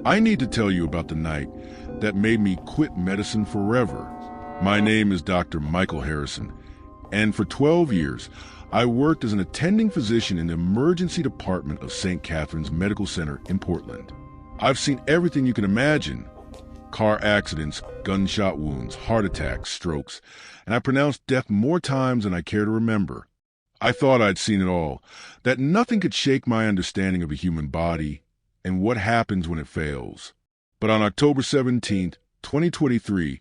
I need to tell you about the night that made me quit medicine forever. My name is Dr. Michael Harrison, and for 12 years, I worked as an attending physician in the emergency department of St. Catherine's Medical Center in Portland. I've seen everything you can imagine: car accidents, gunshot wounds, heart attacks, strokes, and I pronounced death more times than I care to remember. I thought I'd seen it all, that nothing could shake my understanding of the human body and what happens when it fails. But on October 17th, 2023,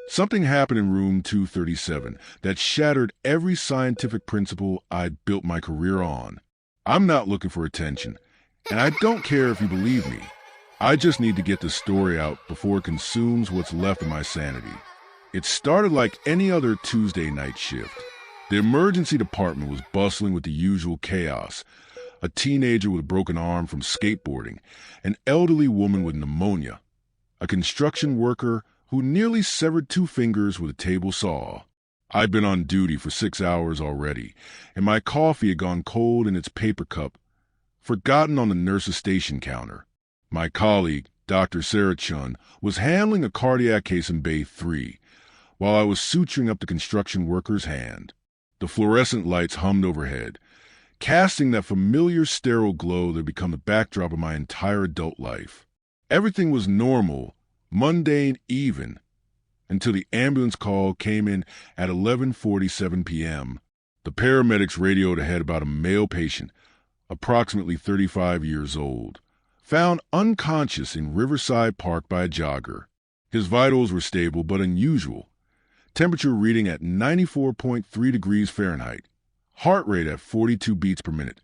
something happened in room 237 that shattered every scientific principle I'd built my career on. I'm not looking for attention, and I don't care if you believe me. I just need to get this story out before it consumes what's left of my sanity. It started like any other Tuesday night shift. The emergency department was bustling with the usual chaos: a teenager with a broken arm from skateboarding, an elderly woman with pneumonia, a construction worker who nearly severed 2 fingers with a table saw. I'd been on duty for 6 hours already, and my coffee had gone cold in its paper cup, forgotten on the nurse's station counter. My colleague, Dr. Sarah Chun, was handling a cardiac case in Bay 3, while I was suturing up the construction worker's hand. The fluorescent lights hummed overhead, casting that familiar sterile glow that had become the backdrop of my entire adult life. Everything was normal, mundane even, until the ambulance call came in at 11:47 p.m. The paramedics radioed ahead about a male patient, approximately 35 years old, found unconscious in Riverside Park by a jogger. His vitals were stable but unusual: temperature reading at 94.3 degrees Fahrenheit, heart rate at 42 beats per minute,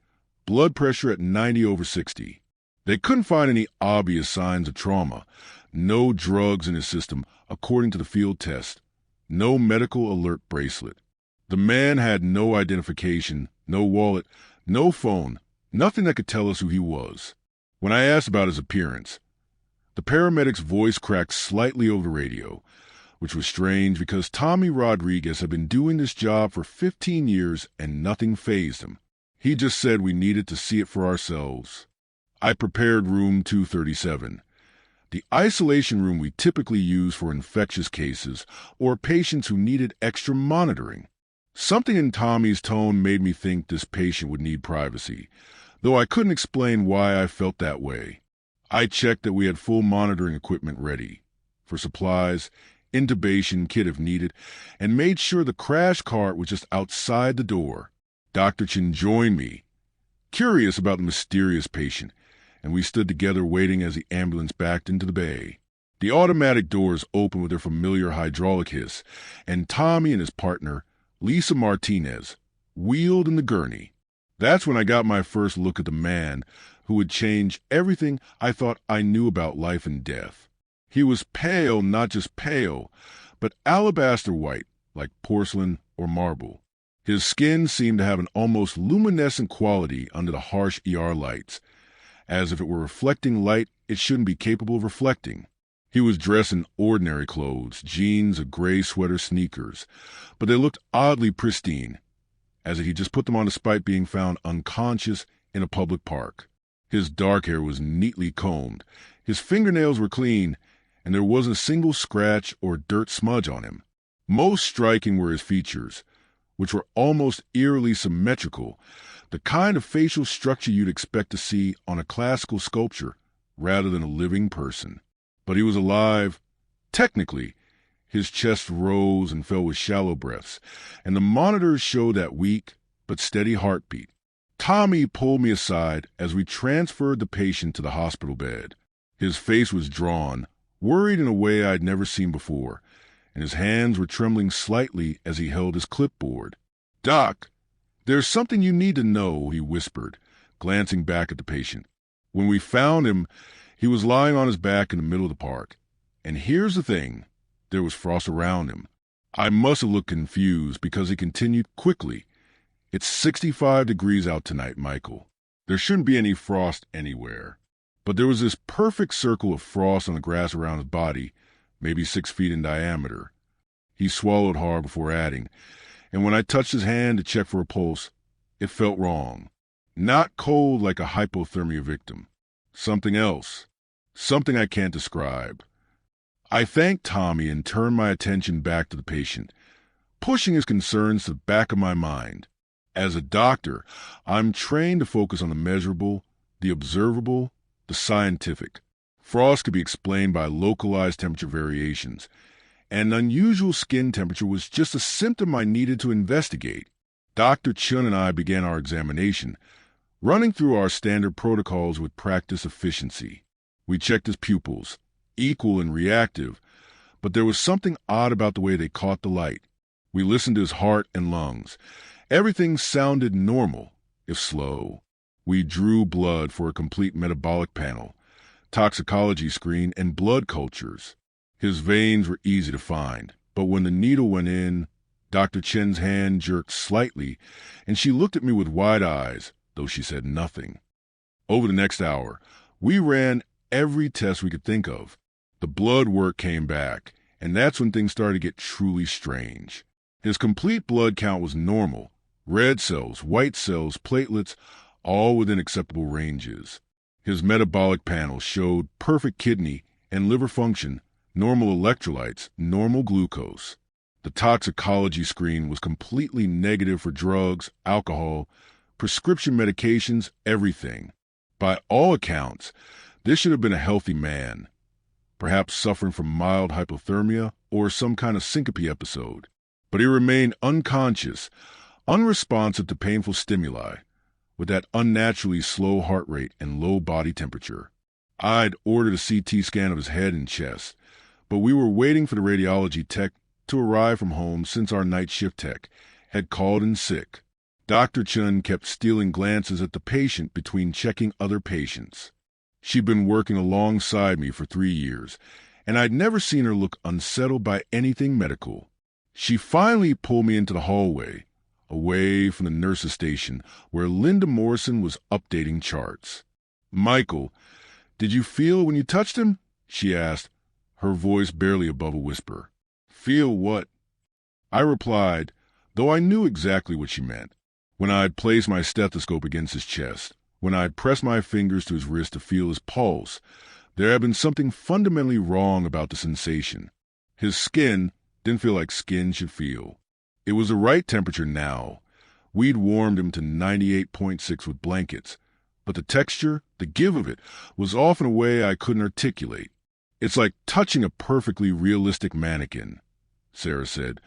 blood pressure at 90/60. They couldn't find any obvious signs of trauma, no drugs in his system according to the field test, no medical alert bracelet. The man had no identification, no wallet, no phone, nothing that could tell us who he was. When I asked about his appearance, the paramedic's voice cracked slightly over the radio, which was strange because Tommy Rodriguez had been doing this job for 15 years and nothing fazed him. He just said we needed to see it for ourselves. I prepared room 237, the isolation room we typically use for infectious cases or patients who needed extra monitoring. Something in Tommy's tone made me think this patient would need privacy, though I couldn't explain why I felt that way. I checked that we had full monitoring equipment ready for supplies, intubation kit if needed, and made sure the crash cart was just outside the door. Dr. Chin joined me, curious about the mysterious patient, and we stood together waiting as the ambulance backed into the bay. The automatic doors opened with their familiar hydraulic hiss, and Tommy and his partner, Lisa Martinez, wheeled in the gurney. That's when I got my first look at the man who would change everything I thought I knew about life and death. He was pale, not just pale, but alabaster white, like porcelain or marble. His skin seemed to have an almost luminescent quality under the harsh ER lights, as if it were reflecting light it shouldn't be capable of reflecting. He was dressed in ordinary clothes, jeans, a gray sweater, sneakers, but they looked oddly pristine, as if he just put them on despite being found unconscious in a public park. His dark hair was neatly combed, his fingernails were clean, and there wasn't a single scratch or dirt smudge on him. Most striking were his features, which were almost eerily symmetrical, the kind of facial structure you'd expect to see on a classical sculpture rather than a living person. But he was alive. Technically, his chest rose and fell with shallow breaths, and the monitors showed that weak but steady heartbeat. Tommy pulled me aside as we transferred the patient to the hospital bed. His face was drawn, worried in a way I'd never seen before, and his hands were trembling slightly as he held his clipboard. "Doc, there's something you need to know," he whispered, glancing back at the patient. "When we found him, he was lying on his back in the middle of the park. And here's the thing, there was frost around him." I must have looked confused because he continued quickly. "It's 65 degrees out tonight, Michael. There shouldn't be any frost anywhere." But there was this perfect circle of frost on the grass around his body, maybe 6 feet in diameter. He swallowed hard before adding, and when I touched his hand to check for a pulse, it felt wrong. Not cold like a hypothermia victim. Something else. something I can't describe. I thanked Tommy and turned my attention back to the patient, pushing his concerns to the back of my mind. As a doctor, I'm trained to focus on the measurable, the observable, the scientific. Frost could be explained by localized temperature variations, and unusual skin temperature was just a symptom I needed to investigate. Dr. Chun and I began our examination, running through our standard protocols with practice efficiency. We checked his pupils, equal and reactive, but there was something odd about the way they caught the light. We listened to his heart and lungs. Everything sounded normal, if slow. We drew blood for a complete metabolic panel, toxicology screen, and blood cultures. His veins were easy to find, but when the needle went in, Dr. Chen's hand jerked slightly, and she looked at me with wide eyes, though she said nothing. Over the next hour, we ran every test we could think of. The blood work came back, and that's when things started to get truly strange. His complete blood count was normal. Red cells, white cells, platelets, all within acceptable ranges. His metabolic panel showed perfect kidney and liver function, normal electrolytes, normal glucose. The toxicology screen was completely negative for drugs, alcohol, prescription medications, everything. By all accounts, this should have been a healthy man, perhaps suffering from mild hypothermia or some kind of syncope episode. But he remained unconscious, unresponsive to painful stimuli, with that unnaturally slow heart rate and low body temperature. I'd ordered a CT scan of his head and chest, but we were waiting for the radiology tech to arrive from home since our night shift tech had called in sick. Dr. Chun kept stealing glances at the patient between checking other patients. She'd been working alongside me for 3 years, and I'd never seen her look unsettled by anything medical. She finally pulled me into the hallway, away from the nurse's station, where Linda Morrison was updating charts. "Michael, did you feel when you touched him?" she asked, her voice barely above a whisper. "Feel what?" I replied, though I knew exactly what she meant. When I'd placed my stethoscope against his chest, when I'd pressed my fingers to his wrist to feel his pulse, there had been something fundamentally wrong about the sensation. His skin didn't feel like skin should feel. It was the right temperature now. We'd warmed him to 98.6 with blankets, but the texture, the give of it, was off in a way I couldn't articulate. "It's like touching a perfectly realistic mannequin," Sarah said,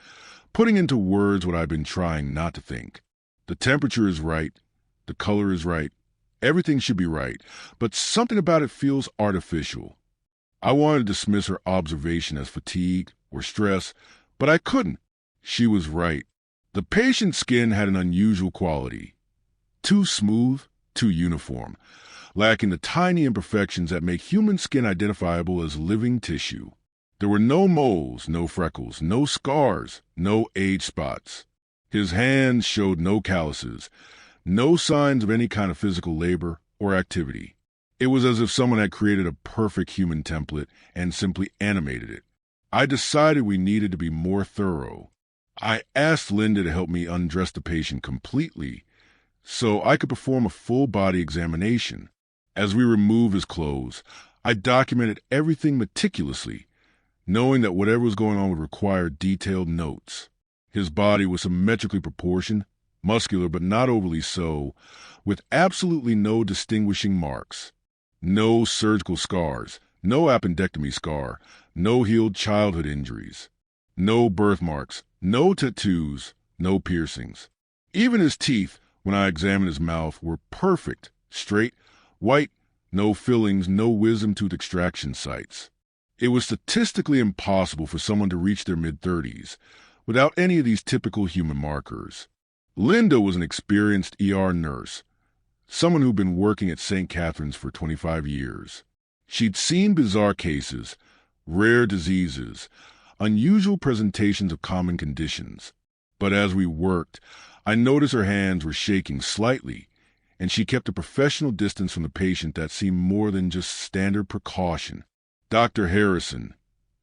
putting into words what I'd been trying not to think. "The temperature is right, the color is right, everything should be right, but something about it feels artificial." I wanted to dismiss her observation as fatigue or stress, but I couldn't. She was right. The patient's skin had an unusual quality. Too smooth, too uniform, lacking the tiny imperfections that make human skin identifiable as living tissue. There were no moles, no freckles, no scars, no age spots. His hands showed no calluses, no signs of any kind of physical labor or activity. It was as if someone had created a perfect human template and simply animated it. I decided we needed to be more thorough. I asked Linda to help me undress the patient completely so I could perform a full-body examination. As we removed his clothes, I documented everything meticulously, knowing that whatever was going on would require detailed notes. His body was symmetrically proportioned, muscular but not overly so, with absolutely no distinguishing marks. No surgical scars, no appendectomy scar, no healed childhood injuries, no birthmarks, no tattoos, no piercings. Even his teeth, when I examined his mouth, were perfect, straight, white, no fillings, no wisdom tooth extraction sites. It was statistically impossible for someone to reach their mid-30s without any of these typical human markers. Linda was an experienced ER nurse, someone who'd been working at St. Catherine's for 25 years. She'd seen bizarre cases, rare diseases, unusual presentations of common conditions. But as we worked, I noticed her hands were shaking slightly, and she kept a professional distance from the patient that seemed more than just standard precaution. "Dr. Harrison,"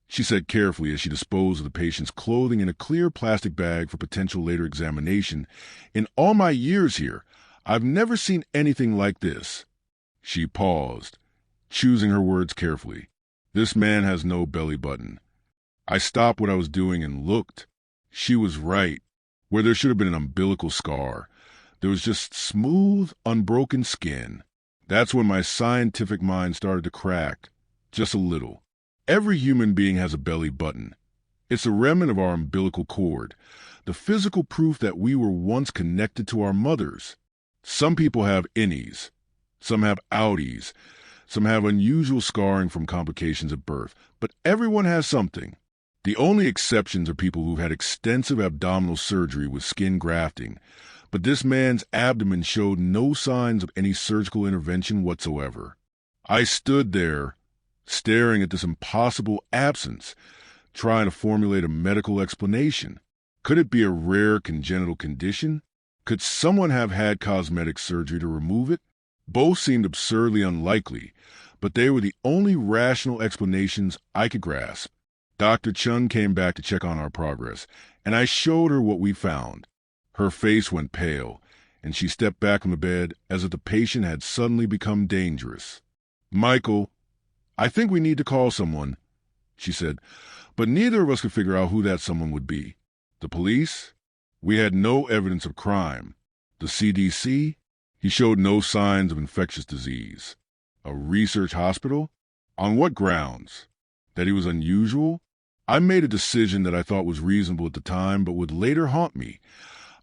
she said carefully as she disposed of the patient's clothing in a clear plastic bag for potential later examination, "in all my years here, I've never seen anything like this." She paused, choosing her words carefully. This man has no belly button. I stopped what I was doing and looked. She was right. Where there should have been an umbilical scar, there was just smooth, unbroken skin. That's when my scientific mind started to crack, just a little. Every human being has a belly button. It's a remnant of our umbilical cord, the physical proof that we were once connected to our mothers. Some people have innies, some have outies, some have unusual scarring from complications at birth, but everyone has something. The only exceptions are people who've had extensive abdominal surgery with skin grafting, but this man's abdomen showed no signs of any surgical intervention whatsoever. I stood there, staring at this impossible absence, trying to formulate a medical explanation. Could it be a rare congenital condition? Could someone have had cosmetic surgery to remove it? Both seemed absurdly unlikely, but they were the only rational explanations I could grasp. Dr. Chung came back to check on our progress, and I showed her what we found. Her face went pale, and she stepped back from the bed as if the patient had suddenly become dangerous. "Michael, I think we need to call someone," she said, but neither of us could figure out who that someone would be. The police? We had no evidence of crime. The CDC? He showed no signs of infectious disease. A research hospital? On what grounds? That he was unusual? I made a decision that I thought was reasonable at the time but would later haunt me.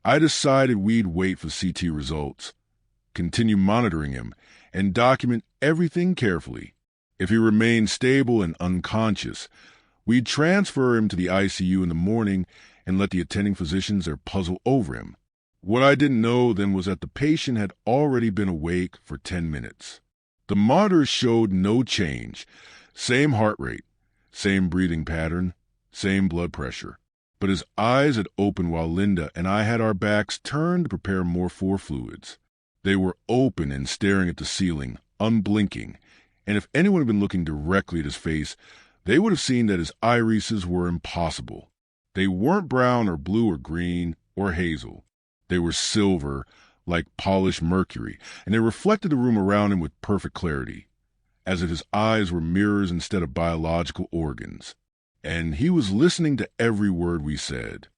I decided we'd wait for CT results, continue monitoring him, and document everything carefully. If he remained stable and unconscious, we'd transfer him to the ICU in the morning and let the attending physicians their puzzle over him. What I didn't know then was that the patient had already been awake for 10 minutes. The monitors showed no change, same heart rate, same breathing pattern, same blood pressure. But his eyes had opened while Linda and I had our backs turned to prepare more for fluids. They were open and staring at the ceiling, unblinking, and if anyone had been looking directly at his face, they would have seen that his irises were impossible. They weren't brown or blue or green or hazel. They were silver, like polished mercury, and they reflected the room around him with perfect clarity, as if his eyes were mirrors instead of biological organs. And he was listening to every word we said.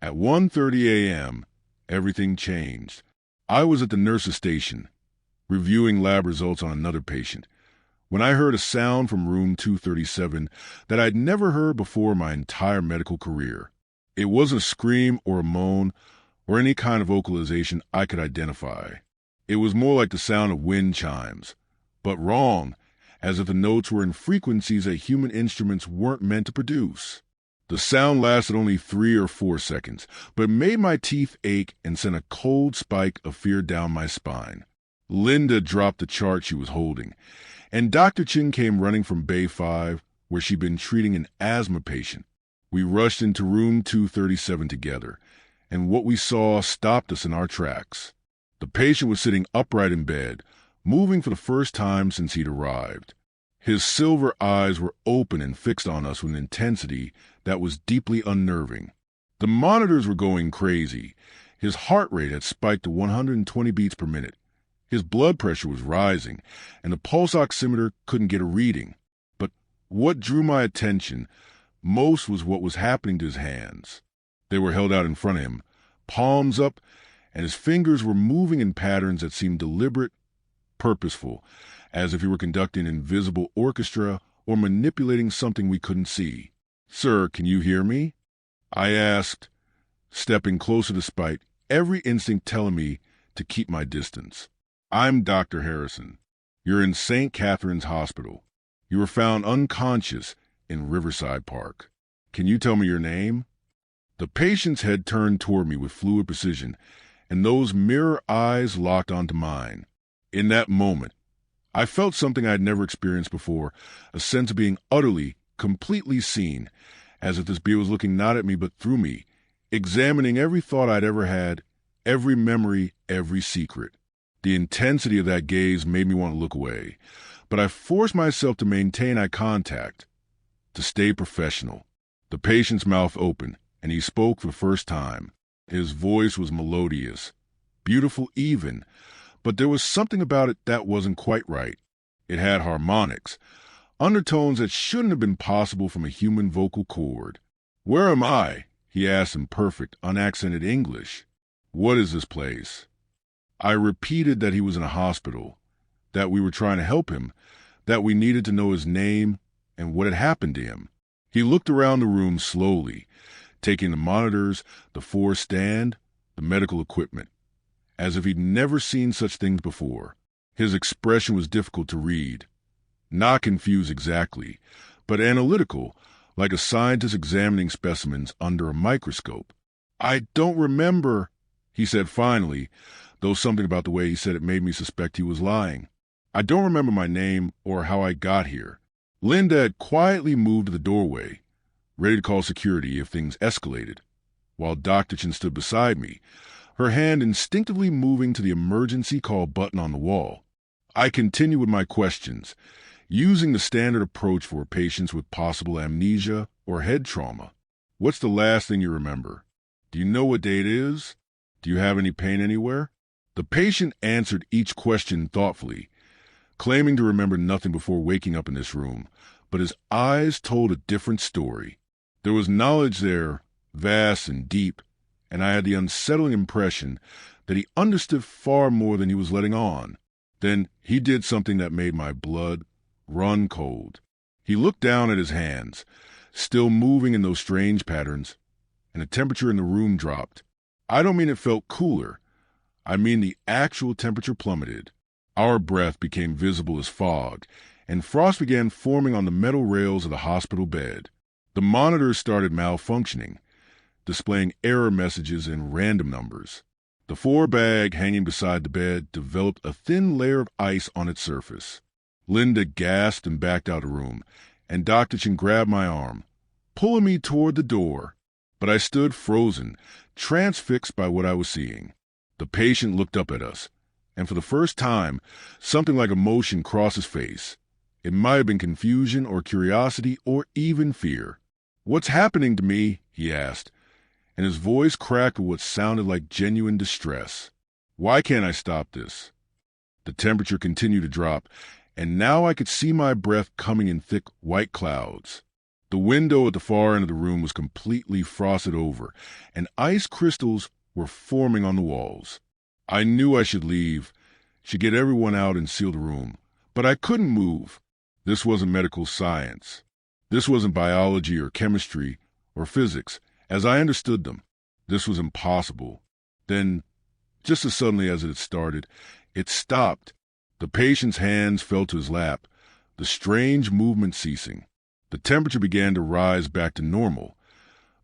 At 1:30 a.m., everything changed. I was at the nurse's station, reviewing lab results on another patient, when I heard a sound from room 237 that I'd never heard before in my entire medical career. It wasn't a scream or a moan or any kind of vocalization I could identify. It was more like the sound of wind chimes, but wrong, as if the notes were in frequencies that human instruments weren't meant to produce. The sound lasted only 3 or 4 seconds, but it made my teeth ache and sent a cold spike of fear down my spine. Linda dropped the chart she was holding, and Dr. Chin came running from Bay 5, where she'd been treating an asthma patient. We rushed into room 237 together, and what we saw stopped us in our tracks. The patient was sitting upright in bed, moving for the first time since he'd arrived. His silver eyes were open and fixed on us with an intensity that was deeply unnerving. The monitors were going crazy. His heart rate had spiked to 120 beats per minute. His blood pressure was rising, and the pulse oximeter couldn't get a reading. But what drew my attention most was what was happening to his hands. They were held out in front of him, palms up, and his fingers were moving in patterns that seemed deliberate, purposeful, as if he were conducting an invisible orchestra or manipulating something we couldn't see. "Sir, can you hear me?" I asked, stepping closer despite every instinct telling me to keep my distance. "I'm Dr. Harrison. You're in St. Catherine's Hospital. You were found unconscious in Riverside Park. Can you tell me your name?" The patient's head turned toward me with fluid precision, and those mirror eyes locked onto mine. In that moment, I felt something I had never experienced before, a sense of being utterly, completely seen, as if this being was looking not at me but through me, examining every thought I'd ever had, every memory, every secret. The intensity of that gaze made me want to look away, but I forced myself to maintain eye contact, to stay professional. The patient's mouth opened, and he spoke for the first time. His voice was melodious, beautiful even, but there was something about it that wasn't quite right. It had harmonics, undertones that shouldn't have been possible from a human vocal cord. "Where am I?" he asked in perfect, unaccented English. "What is this place?" I repeated that he was in a hospital, that we were trying to help him, that we needed to know his name and what had happened to him. He looked around the room slowly, taking the monitors, the force stand, the medical equipment, as if he'd never seen such things before. His expression was difficult to read. Not confused exactly, but analytical, like a scientist examining specimens under a microscope. "I don't remember," he said finally, though something about the way he said it made me suspect he was lying. "I don't remember my name or how I got here." Linda had quietly moved to the doorway, ready to call security if things escalated, while Dr. Chen stood beside me, her hand instinctively moving to the emergency call button on the wall. I continued with my questions, using the standard approach for patients with possible amnesia or head trauma. "What's the last thing you remember? Do you know what day it is? Do you have any pain anywhere?" The patient answered each question thoughtfully, claiming to remember nothing before waking up in this room, but his eyes told a different story. There was knowledge there, vast and deep, and I had the unsettling impression that he understood far more than he was letting on. Then he did something that made my blood run cold. He looked down at his hands, still moving in those strange patterns, and the temperature in the room dropped. I don't mean it felt cooler. I mean the actual temperature plummeted. Our breath became visible as fog, and frost began forming on the metal rails of the hospital bed. The monitors started malfunctioning, displaying error messages in random numbers. The floor bag hanging beside the bed developed a thin layer of ice on its surface. Linda gasped and backed out of the room, and Dr. Chen grabbed my arm, pulling me toward the door. But I stood frozen, transfixed by what I was seeing. The patient looked up at us, and for the first time, something like emotion crossed his face. It might have been confusion or curiosity or even fear. "What's happening to me?" he asked, and his voice cracked with what sounded like genuine distress. "Why can't I stop this?" The temperature continued to drop, and now I could see my breath coming in thick white clouds. The window at the far end of the room was completely frosted over, and ice crystals were forming on the walls. I knew I should leave, should get everyone out and seal the room, but I couldn't move. This wasn't medical science. This wasn't biology or chemistry or physics, as I understood them. This was impossible. Then, just as suddenly as it had started, it stopped. The patient's hands fell to his lap, the strange movement ceasing. The temperature began to rise back to normal,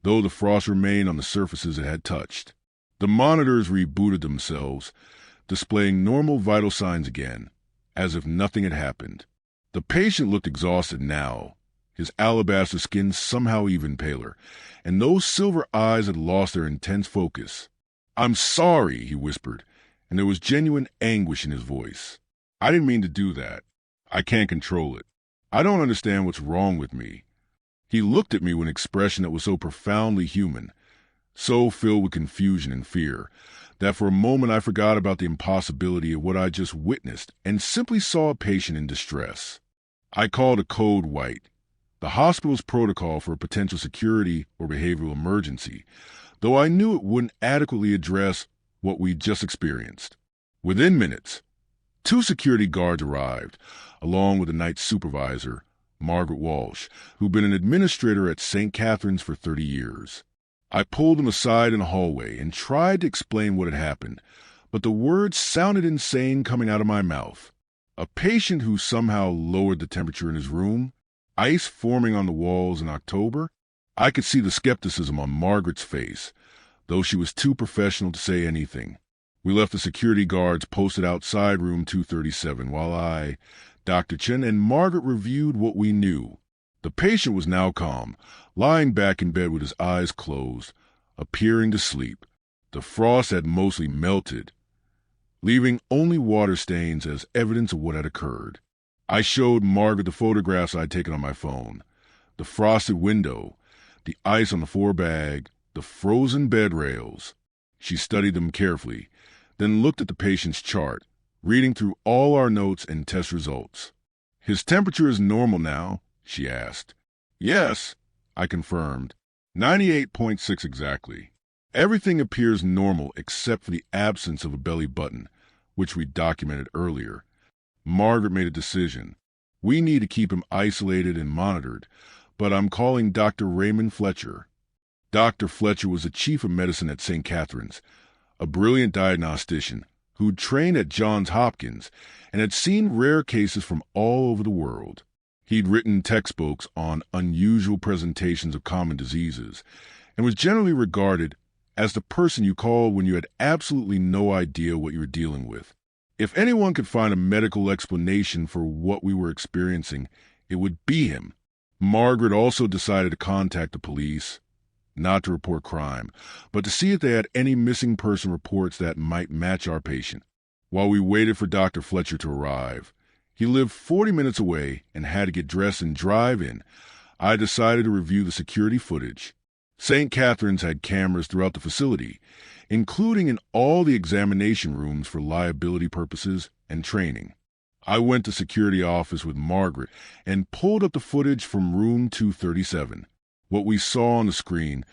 though the frost remained on the surfaces it had touched. The monitors rebooted themselves, displaying normal vital signs again, as if nothing had happened. The patient looked exhausted now, his alabaster skin somehow even paler, and those silver eyes had lost their intense focus. "I'm sorry," he whispered, and there was genuine anguish in his voice. "I didn't mean to do that. I can't control it. I don't understand what's wrong with me." He looked at me with an expression that was so profoundly human, so filled with confusion and fear, that for a moment I forgot about the impossibility of what I just witnessed and simply saw a patient in distress. I called a code white, the hospital's protocol for a potential security or behavioral emergency, though I knew it wouldn't adequately address what we'd just experienced. Within minutes, 2 security guards arrived, along with the night supervisor, Margaret Walsh, who'd been an administrator at St. Catherine's for 30 years. I pulled them aside in the hallway and tried to explain what had happened, but the words sounded insane coming out of my mouth. A patient who somehow lowered the temperature in his room, ice forming on the walls in October. I could see the skepticism on Margaret's face, though she was too professional to say anything. We left the security guards posted outside room 237 while I, Dr. Chen, and Margaret reviewed what we knew. The patient was now calm, lying back in bed with his eyes closed, appearing to sleep. The frost had mostly melted, leaving only water stains as evidence of what had occurred. I showed Margaret the photographs I'd taken on my phone, the frosted window, the ice on the floor bag, the frozen bed rails. She studied them carefully, then looked at the patient's chart, reading through all our notes and test results. His temperature is normal now, she asked. Yes, I confirmed. 98.6 exactly. Everything appears normal except for the absence of a belly button, which we documented earlier. Margaret made a decision. We need to keep him isolated and monitored, but I'm calling Dr. Raymond Fletcher. Dr. Fletcher was the chief of medicine at St. Catherine's, a brilliant diagnostician who'd trained at Johns Hopkins and had seen rare cases from all over the world. He'd written textbooks on unusual presentations of common diseases and was generally regarded as the person you called when you had absolutely no idea what you were dealing with. If anyone could find a medical explanation for what we were experiencing, it would be him. Margaret also decided to contact the police, not to report crime, but to see if they had any missing person reports that might match our patient. While we waited for Dr. Fletcher to arrive, he lived 40 minutes away and had to get dressed and drive in. I decided to review the security footage. St. Catherine's had cameras throughout the facility, including in all the examination rooms for liability purposes and training. I went to security office with Margaret and pulled up the footage from room 237. What we saw on the screen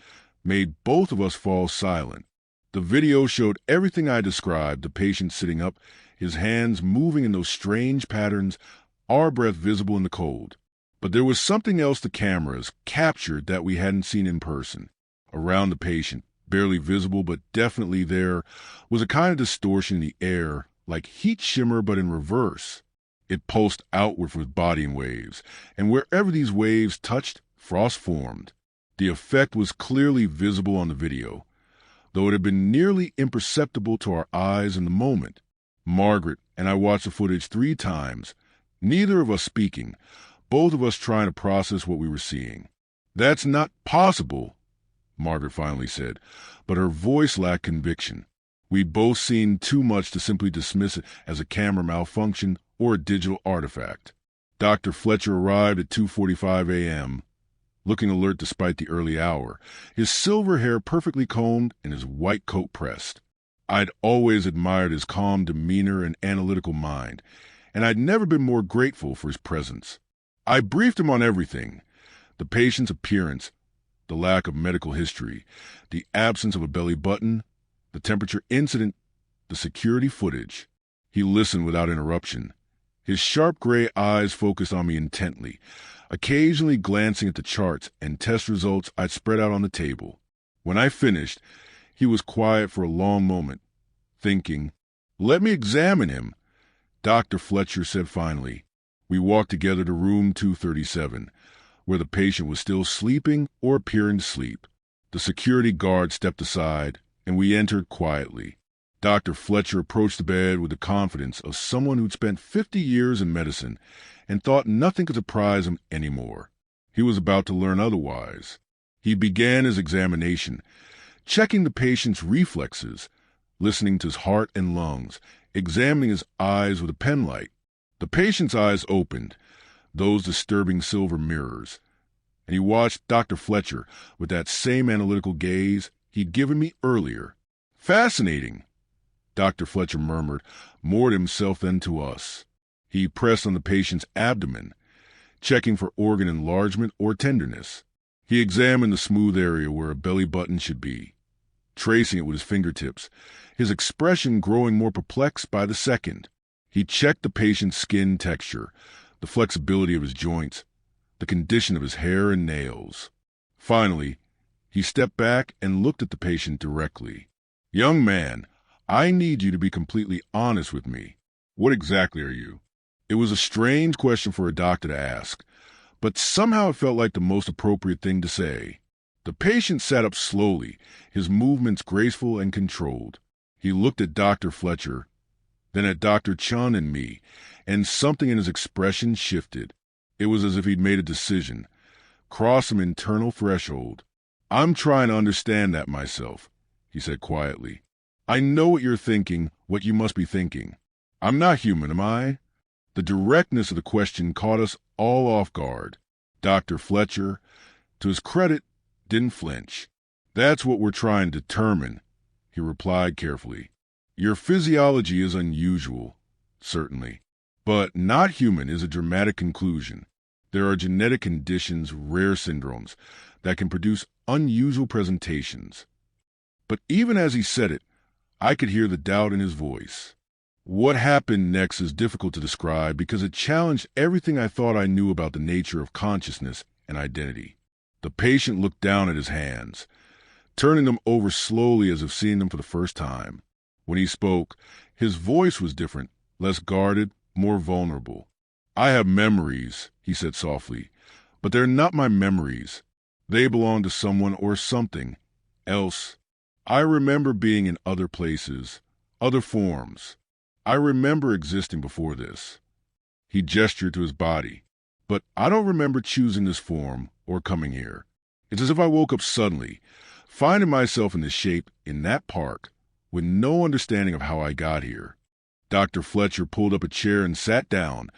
made both of us fall silent. The video showed everything I described, the patient sitting up, his hands moving in those strange patterns, our breath visible in the cold. But there was something else the cameras captured that we hadn't seen in person. Around the patient, barely visible but definitely there, was a kind of distortion in the air, like heat shimmer but in reverse. It pulsed outward with bodying waves, and wherever these waves touched, frost formed. The effect was clearly visible on the video, though it had been nearly imperceptible to our eyes in the moment. Margaret and I watched the footage 3 times, neither of us speaking, both of us trying to process what we were seeing. "That's not possible," Margaret finally said, but her voice lacked conviction. We'd both seen too much to simply dismiss it as a camera malfunction or a digital artifact. Dr. Fletcher arrived at 2:45 a.m., looking alert despite the early hour, his silver hair perfectly combed and his white coat pressed. I'd always admired his calm demeanor and analytical mind, and I'd never been more grateful for his presence. I briefed him on everything: the patient's appearance, the lack of medical history, the absence of a belly button, the temperature incident, the security footage. He listened without interruption. His sharp gray eyes focused on me intently, occasionally glancing at the charts and test results I'd spread out on the table. When I finished, he was quiet for a long moment, thinking. "Let me examine him," Dr. Fletcher said finally. We walked together to room 237, where the patient was still sleeping or appearing to sleep. The security guard stepped aside, and we entered quietly. Dr. Fletcher approached the bed with the confidence of someone who'd spent 50 years in medicine and thought nothing could surprise him anymore. He was about to learn otherwise. He began his examination, checking the patient's reflexes, listening to his heart and lungs, examining his eyes with a penlight. The patient's eyes opened, those disturbing silver mirrors, and he watched Dr. Fletcher with that same analytical gaze he'd given me earlier. "Fascinating," Dr. Fletcher murmured, more to himself than to us. He pressed on the patient's abdomen, checking for organ enlargement or tenderness. He examined the smooth area where a belly button should be, tracing it with his fingertips, his expression growing more perplexed by the second. He checked the patient's skin texture, the flexibility of his joints, the condition of his hair and nails. Finally, he stepped back and looked at the patient directly. "Young man, I need you to be completely honest with me. What exactly are you?" It was a strange question for a doctor to ask, but somehow it felt like the most appropriate thing to say. The patient sat up slowly, his movements graceful and controlled. He looked at Dr. Fletcher, then at Dr. Chun and me, and something in his expression shifted. It was as if he'd made a decision, crossed some internal threshold. "I'm trying to understand that myself," he said quietly. "I know what you're thinking, what you must be thinking. I'm not human, am I?" The directness of the question caught us all off guard. Dr. Fletcher, to his credit, didn't flinch. "That's what we're trying to determine," he replied carefully. "Your physiology is unusual, certainly. But not human is a dramatic conclusion. There are genetic conditions, rare syndromes, that can produce unusual presentations. But even as he said it, I could hear the doubt in his voice. What happened next is difficult to describe because it challenged everything I thought I knew about the nature of consciousness and identity. The patient looked down at his hands, turning them over slowly as if seeing them for the first time. When he spoke, his voice was different, less guarded, more vulnerable. "I have memories," he said softly, "but they're not my memories. They belong to someone or something else. I remember being in other places, other forms. I remember existing before this." He gestured to his body. "But I don't remember choosing this form or coming here. It's as if I woke up suddenly, finding myself in this shape in that park, with no understanding of how I got here." Dr. Fletcher pulled up a chair and sat down,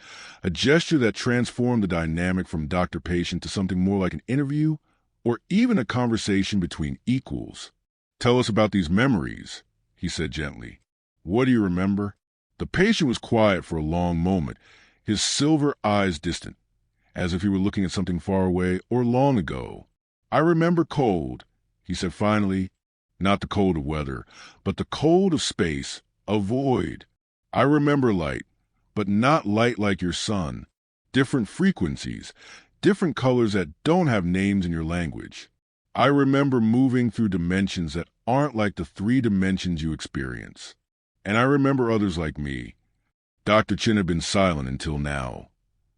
a gesture that transformed the dynamic from doctor-patient to something more like an interview or even a conversation between equals. "Tell us about these memories," he said gently. "What do you remember?" The patient was quiet for a long moment, his silver eyes distant, as if he were looking at something far away or long ago. "I remember cold," he said finally, "not the cold of weather, but the cold of space, a void. I remember light, but not light like your sun. Different frequencies, different colors that don't have names in your language. I remember moving through dimensions that aren't like the 3 dimensions you experience. And I remember others like me." Dr. Chin had been silent until now,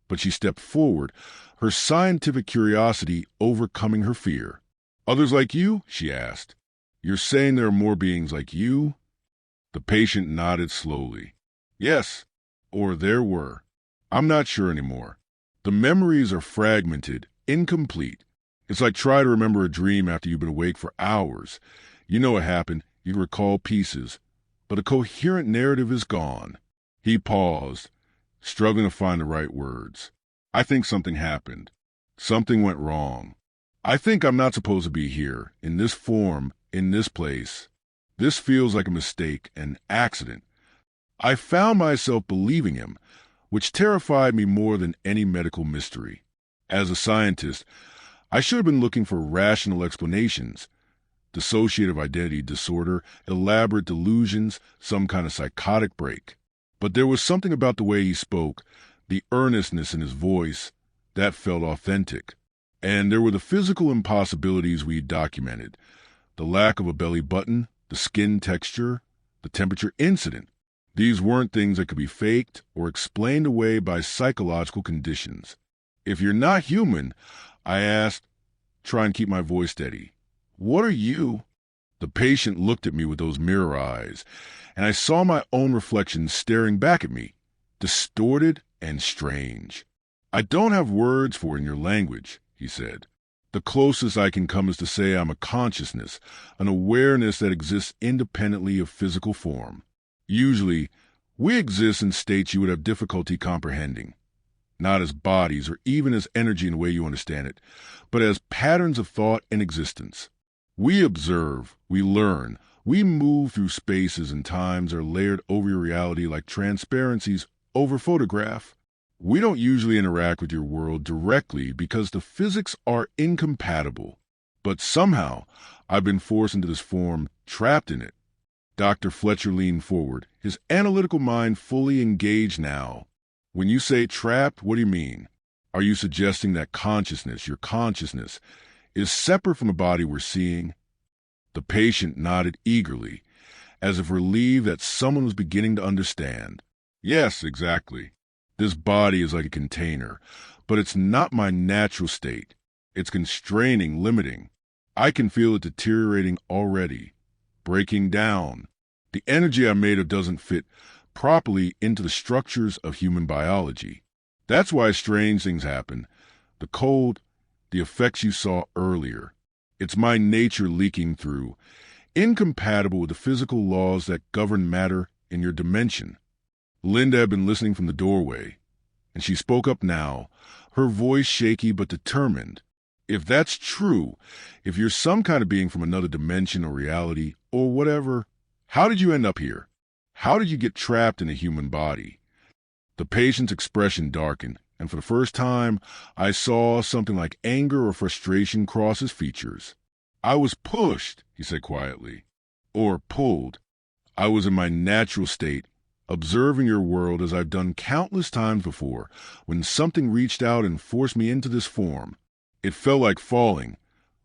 but she stepped forward, her scientific curiosity overcoming her fear. "Others like you?" she asked. "You're saying there are more beings like you?" The patient nodded slowly. "Yes, or there were. I'm not sure anymore. The memories are fragmented, incomplete. It's like trying to remember a dream after you've been awake for hours. You know what happened, you recall pieces, but a coherent narrative is gone." He paused, struggling to find the right words. "I think something happened. Something went wrong. I think I'm not supposed to be here, in this form, in this place. This feels like a mistake, an accident." I found myself believing him, which terrified me more than any medical mystery. As a scientist, I should have been looking for rational explanations. Dissociative identity disorder, elaborate delusions, some kind of psychotic break. But there was something about the way he spoke, the earnestness in his voice, that felt authentic. And there were the physical impossibilities we documented. The lack of a belly button, the skin texture, the temperature incident. These weren't things that could be faked or explained away by psychological conditions. "If you're not human," I asked, trying to keep my voice steady, "what are you?" The patient looked at me with those mirror eyes, and I saw my own reflection staring back at me, distorted and strange. "I don't have words for it in your language," he said. "The closest I can come is to say I'm a consciousness, an awareness that exists independently of physical form. Usually, we exist in states you would have difficulty comprehending. Not as bodies or even as energy in the way you understand it, but as patterns of thought and existence. We observe, we learn, we move through spaces and times are layered over your reality like transparencies over photograph. We don't usually interact with your world directly because the physics are incompatible. But somehow, I've been forced into this form, trapped in it." Dr. Fletcher leaned forward, his analytical mind fully engaged now. "When you say trapped, what do you mean? Are you suggesting that consciousness, your consciousness, is separate from the body we're seeing?" The patient nodded eagerly, as if relieved that someone was beginning to understand. "Yes, exactly. This body is like a container, but it's not my natural state. It's constraining, limiting. I can feel it deteriorating already, breaking down. The energy I'm made of doesn't fit properly into the structures of human biology. That's why strange things happen. The cold, the effects you saw earlier. It's my nature leaking through, incompatible with the physical laws that govern matter in your dimension." Linda had been listening from the doorway, and she spoke up now, her voice shaky but determined. "If that's true, if you're some kind of being from another dimension or reality, or whatever, how did you end up here? How did you get trapped in a human body?" The patient's expression darkened, and for the first time, I saw something like anger or frustration cross his features. "I was pushed," he said quietly. "Or pulled. I was in my natural state, observing your world as I've done countless times before, when something reached out and forced me into this form. It felt like falling,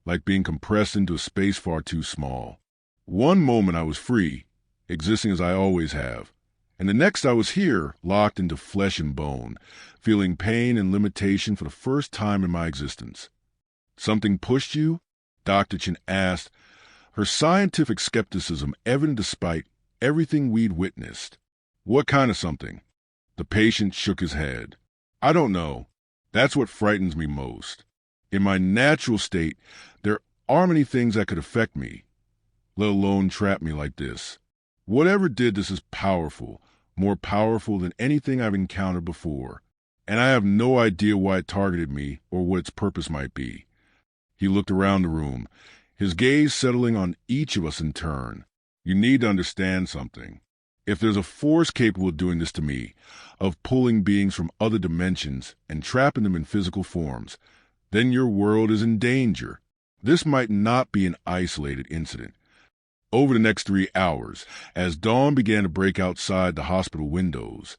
like being compressed into a space far too small. One moment I was free, existing as I always have, and the next I was here, locked into flesh and bone, feeling pain and limitation for the first time in my existence." "Something pushed you?" Dr. Chen asked, her scientific skepticism evident despite everything we'd witnessed. "What kind of something?" The patient shook his head. "I don't know. That's what frightens me most. In my natural state, there are many things that could affect me, let alone trap me like this. Whatever did this is powerful, more powerful than anything I've encountered before, and I have no idea why it targeted me or what its purpose might be." He looked around the room, his gaze settling on each of us in turn. "You need to understand something. If there's a force capable of doing this to me, of pulling beings from other dimensions and trapping them in physical forms, then your world is in danger. This might not be an isolated incident." Over the next 3 hours, as dawn began to break outside the hospital windows,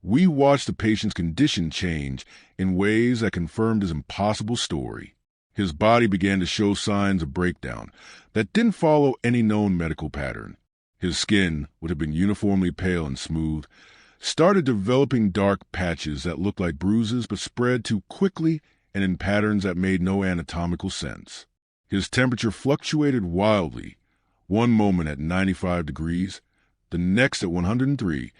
we watched the patient's condition change in ways that confirmed his impossible story. His body began to show signs of breakdown that didn't follow any known medical pattern. His skin, what had been uniformly pale and smooth, started developing dark patches that looked like bruises but spread too quickly and in patterns that made no anatomical sense. His temperature fluctuated wildly, one moment at 95 degrees, the next at 103,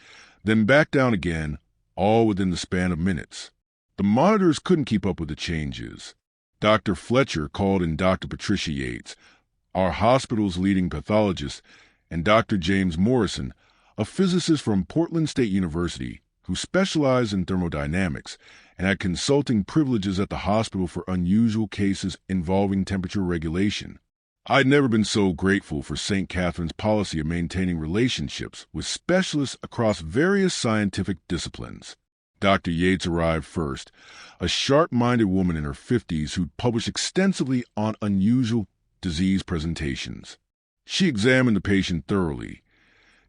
then back down again, all within the span of minutes. The monitors couldn't keep up with the changes. Dr. Fletcher called in Dr. Patricia Yates, our hospital's leading pathologist, and Dr. James Morrison, a physicist from Portland State University who specialized in thermodynamics and had consulting privileges at the hospital for unusual cases involving temperature regulation. I'd never been so grateful for St. Catherine's policy of maintaining relationships with specialists across various scientific disciplines. Dr. Yates arrived first, a sharp-minded woman in her 50s who'd published extensively on unusual disease presentations. She examined the patient thoroughly,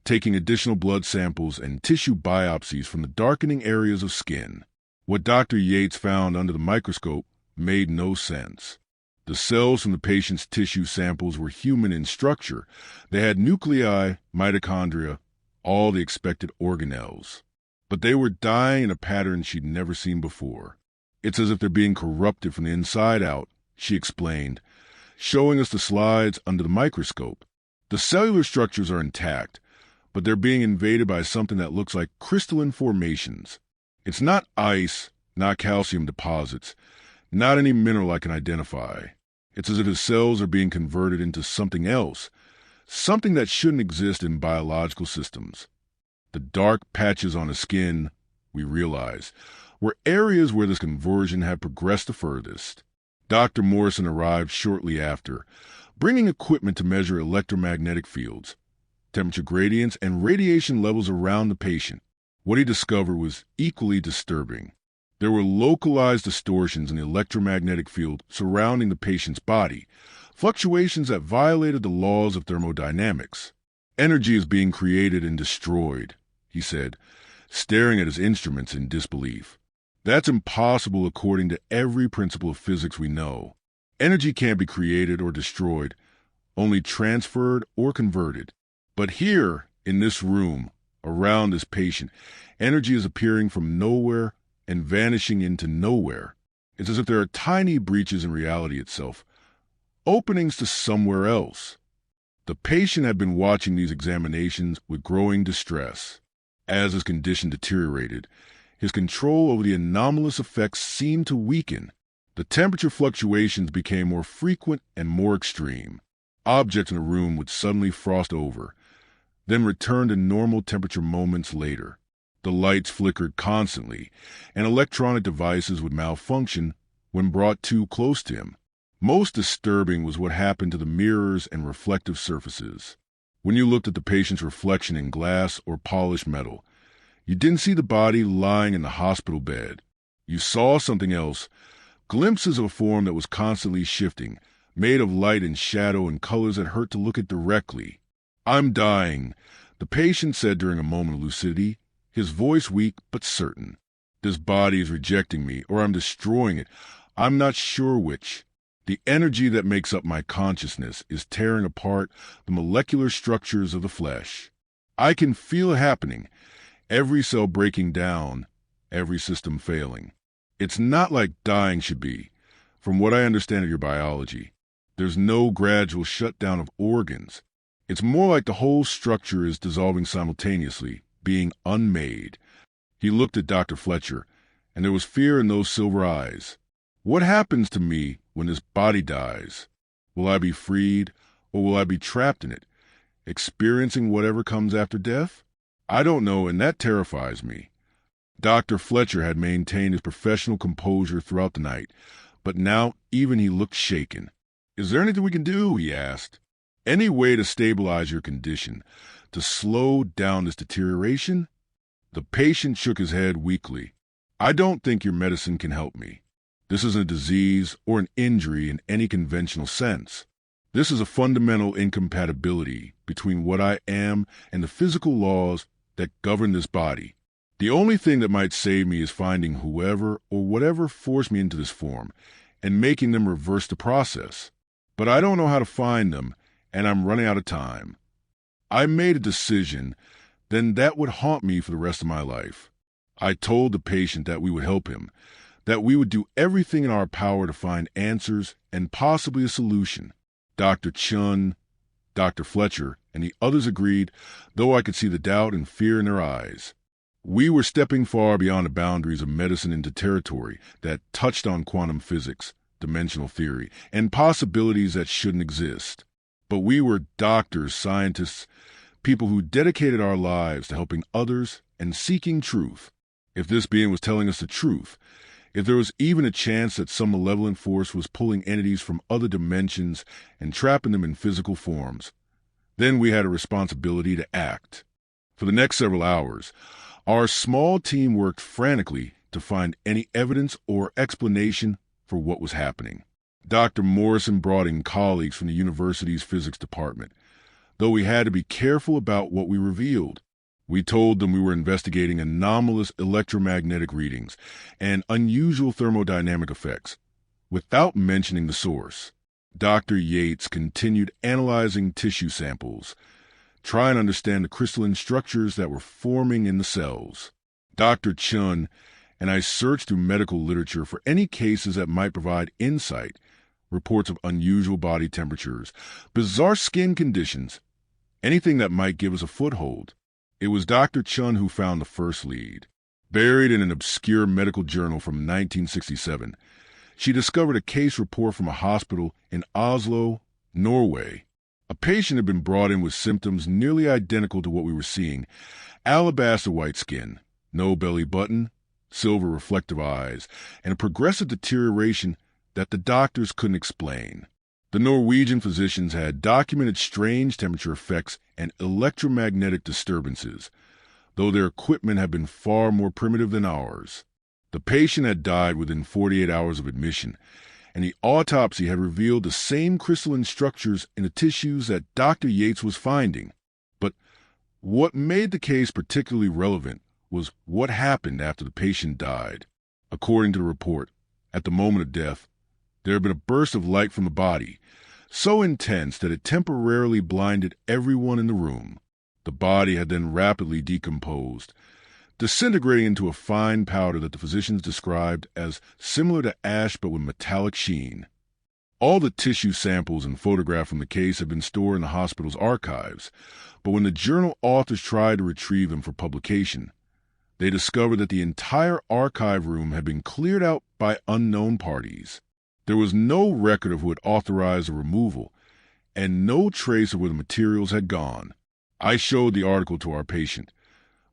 taking additional blood samples and tissue biopsies from the darkening areas of skin. What Dr. Yates found under the microscope made no sense. The cells from the patient's tissue samples were human in structure. They had nuclei, mitochondria, all the expected organelles. But they were dying in a pattern she'd never seen before. "It's as if they're being corrupted from the inside out," she explained, showing us the slides under the microscope. "The cellular structures are intact, but they're being invaded by something that looks like crystalline formations. It's not ice, not calcium deposits, not any mineral I can identify. It's as if his cells are being converted into something else, something that shouldn't exist in biological systems." The dark patches on his skin, we realized, were areas where this conversion had progressed the furthest. Dr. Morrison arrived shortly after, bringing equipment to measure electromagnetic fields, temperature gradients, and radiation levels around the patient. What he discovered was equally disturbing. There were localized distortions in the electromagnetic field surrounding the patient's body, fluctuations that violated the laws of thermodynamics. "Energy is being created and destroyed," he said, staring at his instruments in disbelief. "That's impossible according to every principle of physics we know. Energy can't be created or destroyed, only transferred or converted. But here, in this room, around this patient, energy is appearing from nowhere and vanishing into nowhere. It's as if there are tiny breaches in reality itself, openings to somewhere else." The patient had been watching these examinations with growing distress. As his condition deteriorated, his control over the anomalous effects seemed to weaken. The temperature fluctuations became more frequent and more extreme. Objects in the room would suddenly frost over, then return to normal temperature moments later. The lights flickered constantly, and electronic devices would malfunction when brought too close to him. Most disturbing was what happened to the mirrors and reflective surfaces. When you looked at the patient's reflection in glass or polished metal, You didn't see the body lying in the hospital bed. You saw something else, glimpses of a form that was constantly shifting, made of light and shadow and colors that hurt to look at directly. "I'm dying," the patient said during a moment of lucidity, his voice weak but certain. "This body is rejecting me, or I'm destroying it. I'm not sure which. The energy that makes up my consciousness is tearing apart the molecular structures of the flesh. I can feel it happening, every cell breaking down, every system failing. It's not like dying should be. From what I understand of your biology, there's no gradual shutdown of organs. It's more like the whole structure is dissolving simultaneously, being unmade." He looked at Dr. Fletcher, and there was fear in those silver eyes. "What happens to me when this body dies? Will I be freed, or will I be trapped in it, experiencing whatever comes after death? I don't know, and that terrifies me." Dr. Fletcher had maintained his professional composure throughout the night, but now even he looked shaken. "Is there anything we can do?" he asked. "Any way to stabilize your condition, to slow down this deterioration?" The patient shook his head weakly. "I don't think your medicine can help me. This isn't a disease or an injury in any conventional sense. This is a fundamental incompatibility between what I am and the physical laws that govern this body. The only thing that might save me is finding whoever or whatever forced me into this form and making them reverse the process. But I don't know how to find them, and I'm running out of time. I made a decision, then that would haunt me for the rest of my life. I told the patient that we would help him, that we would do everything in our power to find answers and possibly a solution. Dr. Chun, Dr. Fletcher, and the others agreed, though I could see the doubt and fear in their eyes. We were stepping far beyond the boundaries of medicine into territory that touched on quantum physics, dimensional theory, and possibilities that shouldn't exist. But we were doctors, scientists, people who dedicated our lives to helping others and seeking truth. If this being was telling us the truth, if there was even a chance that some malevolent force was pulling entities from other dimensions and trapping them in physical forms, then we had a responsibility to act. For the next several hours, our small team worked frantically to find any evidence or explanation for what was happening. Dr. Morrison brought in colleagues from the university's physics department, though we had to be careful about what we revealed. We told them we were investigating anomalous electromagnetic readings and unusual thermodynamic effects, without mentioning the source. Dr. Yates continued analyzing tissue samples, trying to understand the crystalline structures that were forming in the cells. Dr. Chun and I searched through medical literature for any cases that might provide insight, reports of unusual body temperatures, bizarre skin conditions, anything that might give us a foothold. It was Dr. Chun who found the first lead. Buried in an obscure medical journal from 1967, she discovered a case report from a hospital in Oslo, Norway. A patient had been brought in with symptoms nearly identical to what we were seeing: alabaster white skin, no belly button, silver reflective eyes, and a progressive deterioration that the doctors couldn't explain. The Norwegian physicians had documented strange temperature effects and electromagnetic disturbances, though their equipment had been far more primitive than ours. The patient had died within 48 hours of admission, and the autopsy had revealed the same crystalline structures in the tissues that Dr. Yates was finding. But what made the case particularly relevant was what happened after the patient died. According to the report, at the moment of death, there had been a burst of light from the body, so intense that it temporarily blinded everyone in the room. The body had then rapidly decomposed, disintegrating into a fine powder that the physicians described as similar to ash but with metallic sheen. All the tissue samples and photographs from the case had been stored in the hospital's archives, but when the journal authors tried to retrieve them for publication, they discovered that the entire archive room had been cleared out by unknown parties. There was no record of who had authorized the removal, and no trace of where the materials had gone. I showed the article to our patient,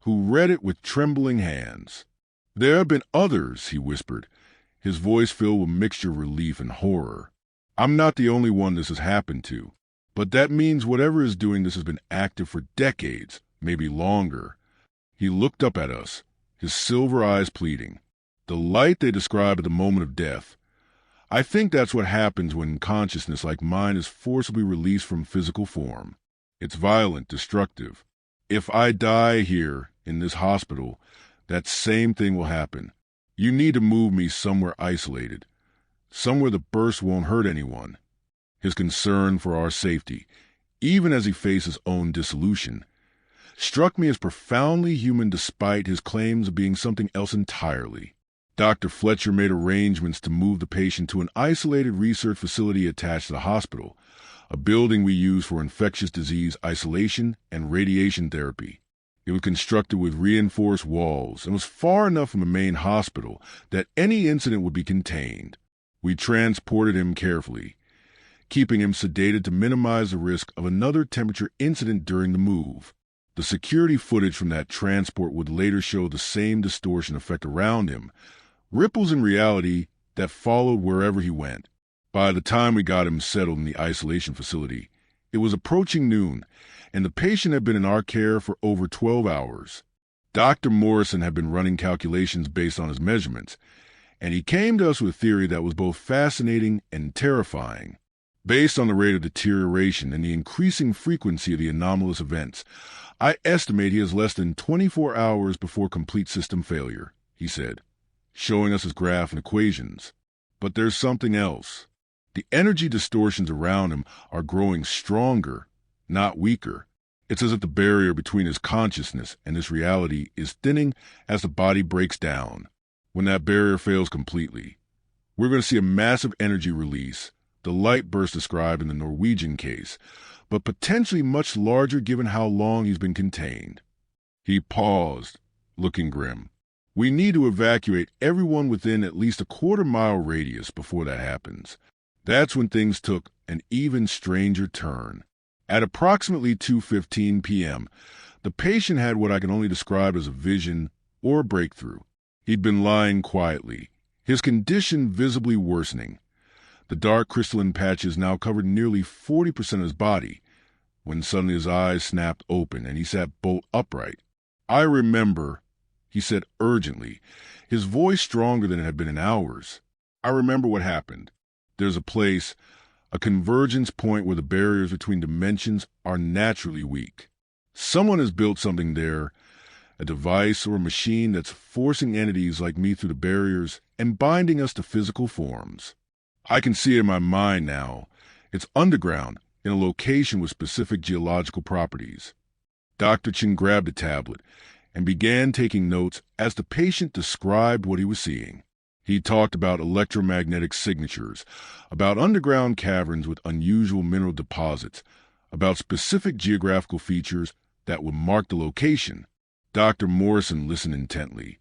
who read it with trembling hands. "There have been others," he whispered, his voice filled with a mixture of relief and horror. "I'm not the only one this has happened to, but that means whatever is doing this has been active for decades, maybe longer. He looked up at us, his silver eyes pleading. The light they describe at the moment of death. I think that's what happens when consciousness like mine is forcibly released from physical form. It's violent, destructive. If I die here, in this hospital, that same thing will happen. You need to move me somewhere isolated, somewhere the burst won't hurt anyone. His concern for our safety, even as he faced his own dissolution, struck me as profoundly human despite his claims of being something else entirely. Dr. Fletcher made arrangements to move the patient to an isolated research facility attached to the hospital, a building we use for infectious disease isolation and radiation therapy. It was constructed with reinforced walls and was far enough from the main hospital that any incident would be contained. We transported him carefully, keeping him sedated to minimize the risk of another temperature incident during the move. The security footage from that transport would later show the same distortion effect around him, ripples in reality that followed wherever he went. By the time we got him settled in the isolation facility, it was approaching noon, and the patient had been in our care for over 12 hours. Dr. Morrison had been running calculations based on his measurements, and he came to us with a theory that was both fascinating and terrifying. Based on the rate of deterioration and the increasing frequency of the anomalous events, I estimate he has less than 24 hours before complete system failure, he said, showing us his graph and equations. But there's something else. The energy distortions around him are growing stronger, not weaker. It's as if the barrier between his consciousness and this reality is thinning as the body breaks down. When that barrier fails completely, we're going to see a massive energy release, the light burst described in the Norwegian case, but potentially much larger given how long he's been contained. He paused, looking grim. We need to evacuate everyone within at least a quarter-mile radius before that happens. That's when things took an even stranger turn. At approximately 2:15 p.m., the patient had what I can only describe as a vision or a breakthrough. He'd been lying quietly, his condition visibly worsening. The dark crystalline patches now covered nearly 40% of his body, when suddenly his eyes snapped open and he sat bolt upright. I remember, he said urgently, his voice stronger than it had been in hours. I remember what happened. There's a place, a convergence point where the barriers between dimensions are naturally weak. Someone has built something there, a device or a machine that's forcing entities like me through the barriers and binding us to physical forms. I can see it in my mind now. It's underground, in a location with specific geological properties. Dr. Chin grabbed a tablet and began taking notes as the patient described what he was seeing. He talked about electromagnetic signatures, about underground caverns with unusual mineral deposits, about specific geographical features that would mark the location. Dr. Morrison listened intently,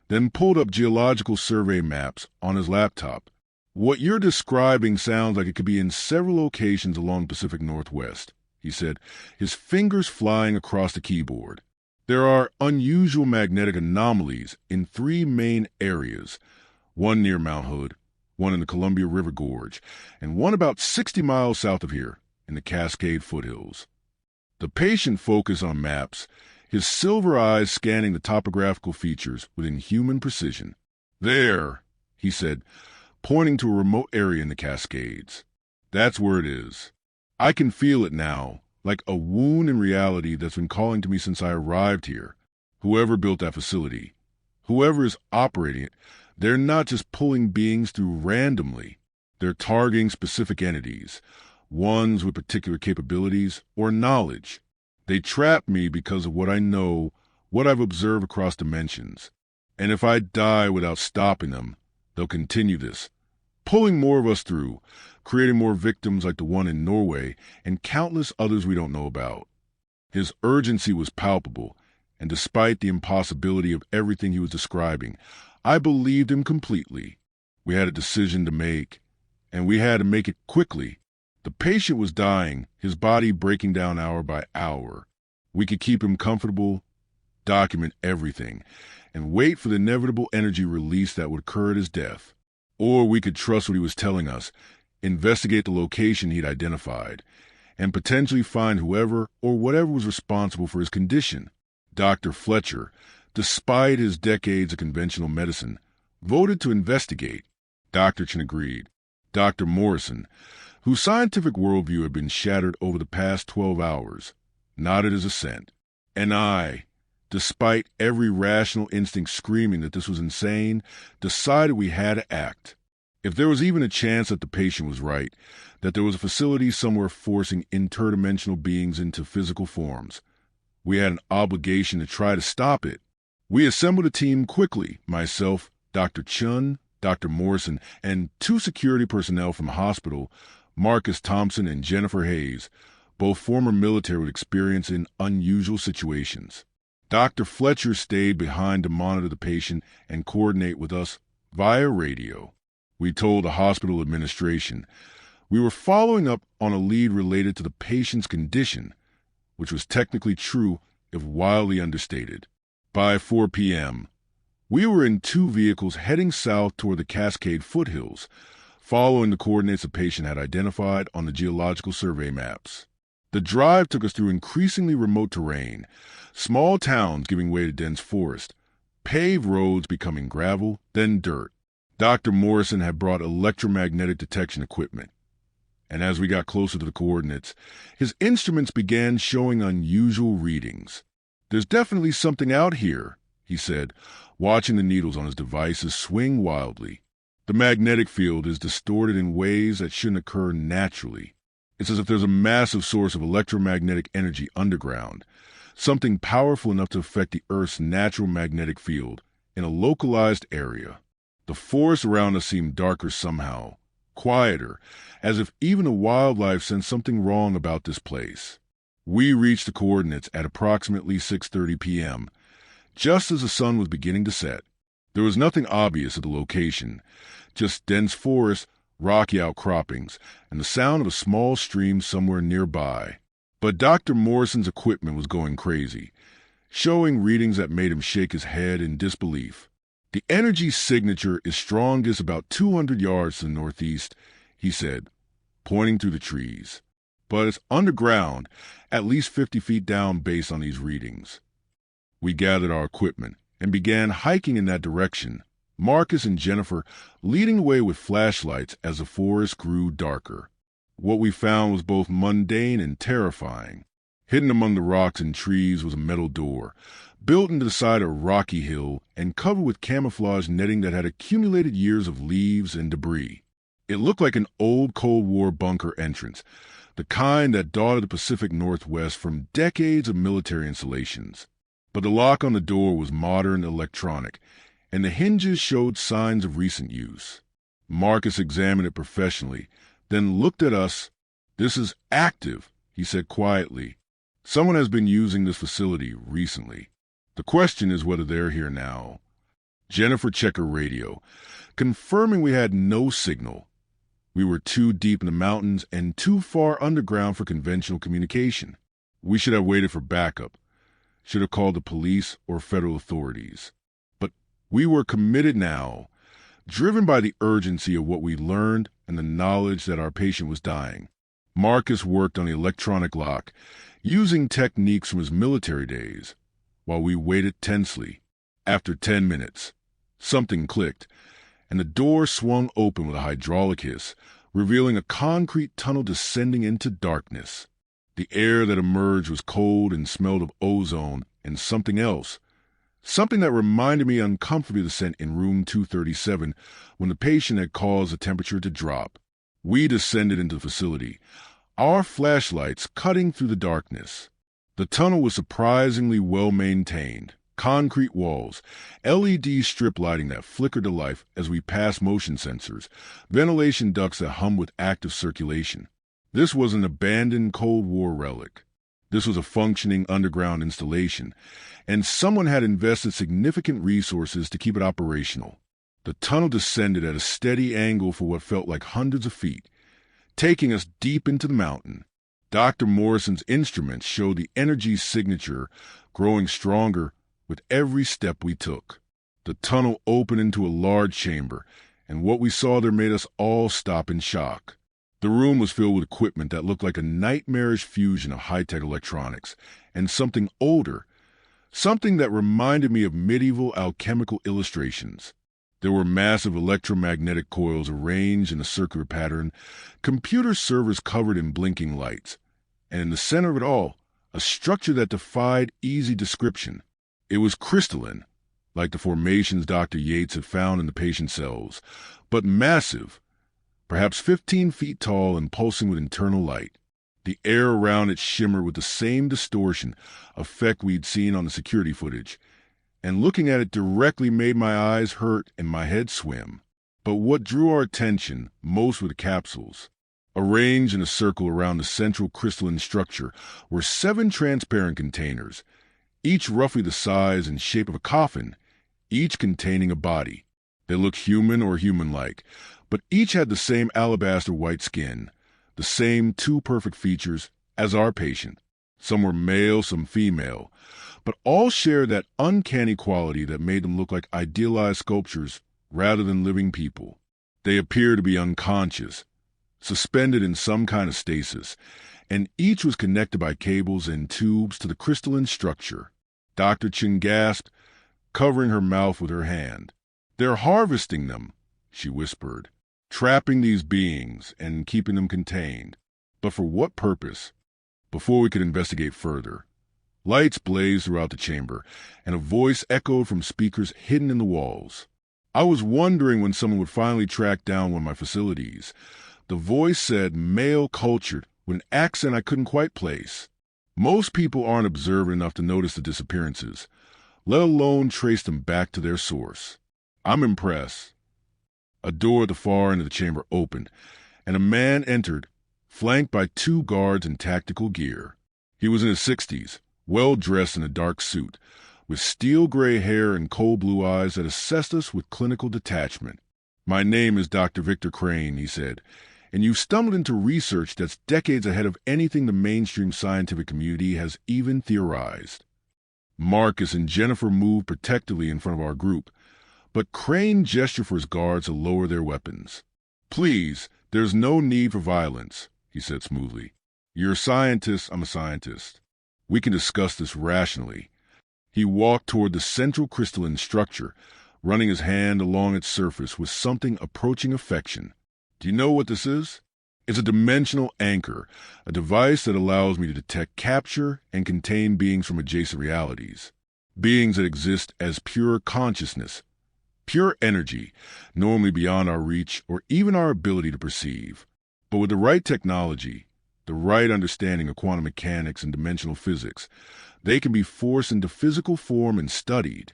then pulled up geological survey maps on his laptop. What you're describing sounds like it could be in several locations along the Pacific Northwest, he said, his fingers flying across the keyboard. There are unusual magnetic anomalies in 3 main areas, one near Mount Hood, one in the Columbia River Gorge, and one about 60 miles south of here in the Cascade foothills. The patient focused on maps, his silver eyes scanning the topographical features with inhuman precision. There, he said, pointing to a remote area in the Cascades. That's where it is. I can feel it now, like a wound in reality that's been calling to me since I arrived here. Whoever built that facility, whoever is operating it, they're not just pulling beings through randomly. They're targeting specific entities, ones with particular capabilities or knowledge. They trap me because of what I know, what I've observed across dimensions. And if I die without stopping them, they'll continue this, pulling more of us through, creating more victims like the one in Norway and countless others we don't know about. His urgency was palpable, and despite the impossibility of everything he was describing, I believed him completely. We had a decision to make, and we had to make it quickly. The patient was dying, his body breaking down hour by hour. We could keep him comfortable, document everything, and wait for the inevitable energy release that would occur at his death. Or we could trust what he was telling us, investigate the location he'd identified, and potentially find whoever or whatever was responsible for his condition. Dr. Fletcher, despite his decades of conventional medicine, voted to investigate. Dr. Chen agreed. Dr. Morrison, whose scientific worldview had been shattered over the past 12 hours, nodded his assent. And I, despite every rational instinct screaming that this was insane, decided we had to act. If there was even a chance that the patient was right, that there was a facility somewhere forcing interdimensional beings into physical forms, we had an obligation to try to stop it. We assembled a team quickly, myself, Dr. Chun, Dr. Morrison, and 2 security personnel from the hospital, Marcus Thompson and Jennifer Hayes, both former military with experience in unusual situations. Dr. Fletcher stayed behind to monitor the patient and coordinate with us via radio. We told the hospital administration we were following up on a lead related to the patient's condition, which was technically true if wildly understated. By 4 p.m., we were in 2 vehicles heading south toward the Cascade foothills, following the coordinates the patient had identified on the geological survey maps. The drive took us through increasingly remote terrain, small towns giving way to dense forest, paved roads becoming gravel, then dirt. Dr. Morrison had brought electromagnetic detection equipment, and as we got closer to the coordinates, his instruments began showing unusual readings. "There's definitely something out here," he said, watching the needles on his devices swing wildly. "The magnetic field is distorted in ways that shouldn't occur naturally. It's as if there's a massive source of electromagnetic energy underground, something powerful enough to affect the Earth's natural magnetic field in a localized area." The forest around us seemed darker somehow, quieter, as if even the wildlife sensed something wrong about this place. We reached the coordinates at approximately 6:30 p.m., just as the sun was beginning to set. There was nothing obvious at the location, just dense forest, rocky outcroppings, and the sound of a small stream somewhere nearby. But Dr. Morrison's equipment was going crazy, showing readings that made him shake his head in disbelief. "The energy signature is strongest about 200 yards to the northeast," he said, pointing through the trees. "But it's underground, at least 50 feet down based on these readings." We gathered our equipment and began hiking in that direction, Marcus and Jennifer leading the way with flashlights as the forest grew darker. What we found was both mundane and terrifying. Hidden among the rocks and trees was a metal door, built into the side of a rocky hill and covered with camouflage netting that had accumulated years of leaves and debris. It looked like an old Cold War bunker entrance, the kind that dotted the Pacific Northwest from decades of military installations. But the lock on the door was modern electronic, and the hinges showed signs of recent use. Marcus examined it professionally, then looked at us. "This is active," he said quietly. "Someone has been using this facility recently. The question is whether they're here now." Jennifer checked her radio, confirming we had no signal. We were too deep in the mountains and too far underground for conventional communication. We should have waited for backup, should have called the police or federal authorities. But we were committed now, driven by the urgency of what we learned and the knowledge that our patient was dying. Marcus worked on the electronic lock, using techniques from his military days, while we waited tensely. After 10 minutes, something clicked, and the door swung open with a hydraulic hiss, revealing a concrete tunnel descending into darkness. The air that emerged was cold and smelled of ozone and something else, something that reminded me uncomfortably of the scent in room 237 when the patient had caused the temperature to drop. We descended into the facility, our flashlights cutting through the darkness. The tunnel was surprisingly well maintained. Concrete walls, LED strip lighting that flickered to life as we passed motion sensors, ventilation ducts that hummed with active circulation. This was an abandoned Cold War relic. This was a functioning underground installation, and someone had invested significant resources to keep it operational. The tunnel descended at a steady angle for what felt like hundreds of feet, taking us deep into the mountain. Dr. Morrison's instruments showed the energy signature growing stronger with every step we took. The tunnel opened into a large chamber, and what we saw there made us all stop in shock. The room was filled with equipment that looked like a nightmarish fusion of high-tech electronics and something older, something that reminded me of medieval alchemical illustrations. There were massive electromagnetic coils arranged in a circular pattern, computer servers covered in blinking lights, and in the center of it all, a structure that defied easy description. It was crystalline, like the formations Dr. Yates had found in the patient cells, but massive, perhaps 15 feet tall and pulsing with internal light. The air around it shimmered with the same distortion effect we'd seen on the security footage, and looking at it directly made my eyes hurt and my head swim. But what drew our attention most were the capsules. Arranged in a circle around the central crystalline structure were 7 transparent containers, each roughly the size and shape of a coffin, each containing a body. They looked human or human-like, but each had the same alabaster white skin, the same 2 perfect features as our patient. Some were male, some female, but all shared that uncanny quality that made them look like idealized sculptures rather than living people. They appeared to be unconscious, suspended in some kind of stasis, and each was connected by cables and tubes to the crystalline structure. Dr. Chen gasped, covering her mouth with her hand. "They're harvesting them," she whispered, "trapping these beings and keeping them contained. But for what purpose?" Before we could investigate further, lights blazed throughout the chamber, and a voice echoed from speakers hidden in the walls. I was wondering when someone would finally track down one of my facilities. The voice said male cultured with an accent I couldn't quite place. Most people aren't observant enough to notice the disappearances, let alone trace them back to their source. I'm impressed. A door at the far end of the chamber opened, and a man entered, flanked by 2 guards in tactical gear. He was in his 60s, well-dressed in a dark suit, with steel-gray hair and cold blue eyes that assessed us with clinical detachment. "My name is Dr. Victor Crane," he said, "and you've stumbled into research that's decades ahead of anything the mainstream scientific community has even theorized." Marcus and Jennifer moved protectively in front of our group, but Crane gestured for his guards to lower their weapons. "Please, there's no need for violence," he said smoothly. "You're a scientist, I'm a scientist. We can discuss this rationally." He walked toward the central crystalline structure, running his hand along its surface with something approaching affection. "Do you know what this is? It's a dimensional anchor, a device that allows me to detect, capture, and contain beings from adjacent realities. Beings that exist as pure consciousness, pure energy, normally beyond our reach or even our ability to perceive. But with the right technology, the right understanding of quantum mechanics and dimensional physics, they can be forced into physical form and studied."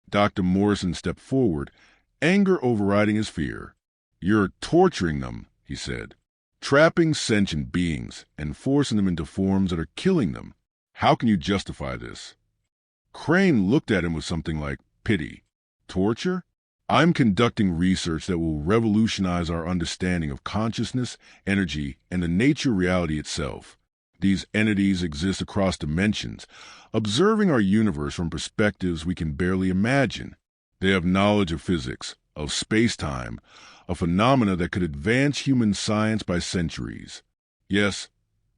Dr. Morrison stepped forward, anger overriding his fear. "You're torturing them," he said. "Trapping sentient beings and forcing them into forms that are killing them. How can you justify this?" Crane looked at him with something like pity. "Torture? I'm conducting research that will revolutionize our understanding of consciousness, energy, and the nature of reality itself. These entities exist across dimensions, observing our universe from perspectives we can barely imagine. They have knowledge of physics, of space-time, a phenomena that could advance human science by centuries. Yes,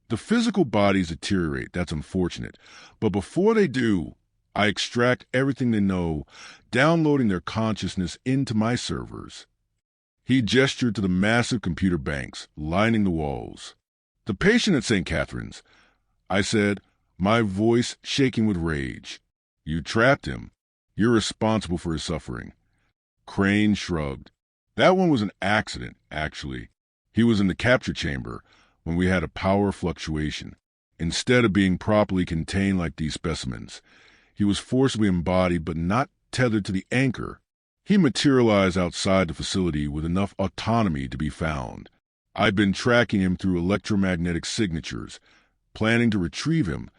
the physical bodies deteriorate, that's unfortunate, but before they do, I extract everything they know, downloading their consciousness into my servers." He gestured to the massive computer banks lining the walls. "The patient at St. Catherine's," I said, my voice shaking with rage. "You trapped him. You're responsible for his suffering." Crane shrugged. "That one was an accident, actually. He was in the capture chamber when we had a power fluctuation. Instead of being properly contained like these specimens, he was forcibly embodied but not tethered to the anchor. He materialized outside the facility with enough autonomy to be found. I've been tracking him through electromagnetic signatures, planning to retrieve him,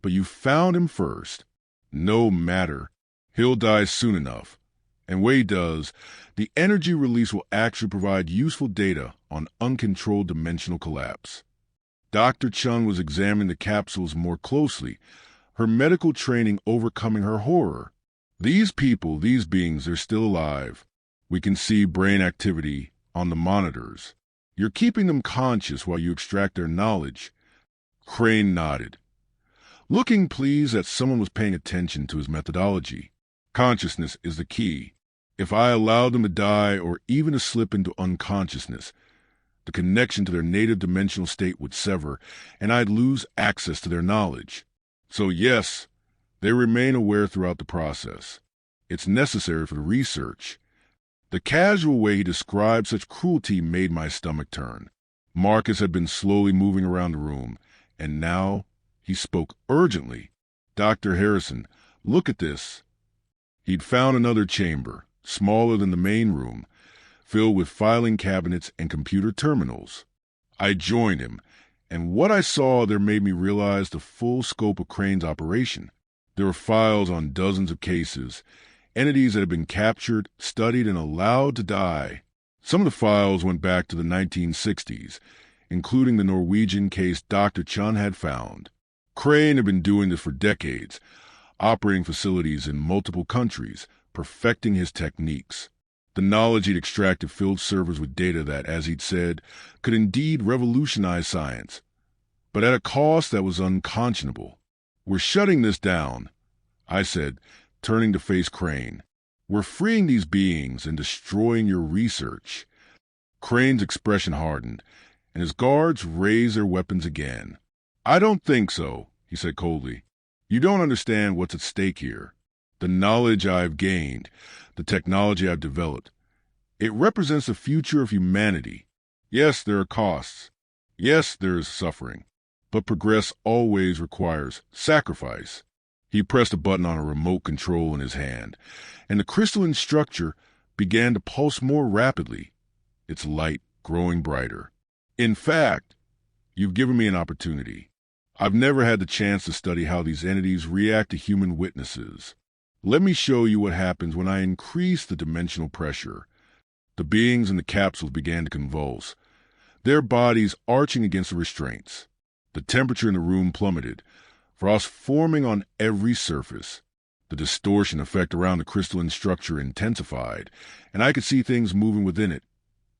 but you found him first. No matter. He'll die soon enough. And when he does, the energy release will actually provide useful data on uncontrolled dimensional collapse." Dr. Chung was examining the capsules more closely, her medical training overcoming her horror. "These people, these beings, they're still alive. We can see brain activity on the monitors. You're keeping them conscious while you extract their knowledge." Crane nodded. looking pleased that someone was paying attention to his methodology. Consciousness is the key. If I allowed them to die or even to slip into unconsciousness, the connection to their native dimensional state would sever, and I'd lose access to their knowledge. So yes, they remain aware throughout the process. It's necessary for the research. The casual way he described such cruelty made my stomach turn. Marcus had been slowly moving around the room, and now he spoke urgently. "Dr. Harrison, look at this." He'd found another chamber, smaller than the main room, filled with filing cabinets and computer terminals. I joined him, and what I saw there made me realize the full scope of Crane's operation. There were files on dozens of cases, entities that had been captured, studied, and allowed to die. Some of the files went back to the 1960s, including the Norwegian case Dr. Chun had found. Crane had been doing this for decades, operating facilities in multiple countries, perfecting his techniques. The knowledge he'd extracted filled servers with data that, as he'd said, could indeed revolutionize science, but at a cost that was unconscionable. "We're shutting this down," I said, turning to face Crane. "We're freeing these beings and destroying your research." Crane's expression hardened, and his guards raised their weapons again. "I don't think so," he said coldly. "You don't understand what's at stake here. The knowledge I've gained, the technology I've developed, it represents the future of humanity. Yes, there are costs. Yes, there is suffering. But progress always requires sacrifice." He pressed a button on a remote control in his hand, and the crystalline structure began to pulse more rapidly, its light growing brighter. "In fact, you've given me an opportunity. I've never had the chance to study how these entities react to human witnesses. Let me show you what happens when I increase the dimensional pressure." The beings in the capsules began to convulse, their bodies arching against the restraints. The temperature in the room plummeted, frost forming on every surface. The distortion effect around the crystalline structure intensified, and I could see things moving within it.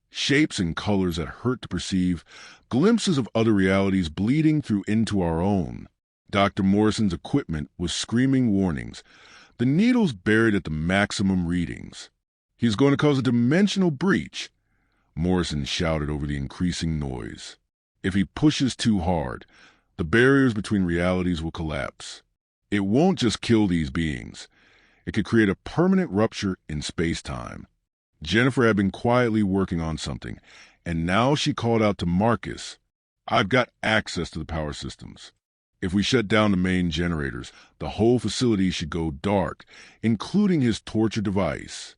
Shapes and colors that hurt to perceive, glimpses of other realities bleeding through into our own. Dr. Morrison's equipment was screaming warnings, the needles buried at the maximum readings. "He's going to cause a dimensional breach," Morrison shouted over the increasing noise. "If he pushes too hard, the barriers between realities will collapse. It won't just kill these beings. It could create a permanent rupture in space-time." Jennifer had been quietly working on something, and now she called out to Marcus, "I've got access to the power systems. If we shut down the main generators, the whole facility should go dark, including his torture device."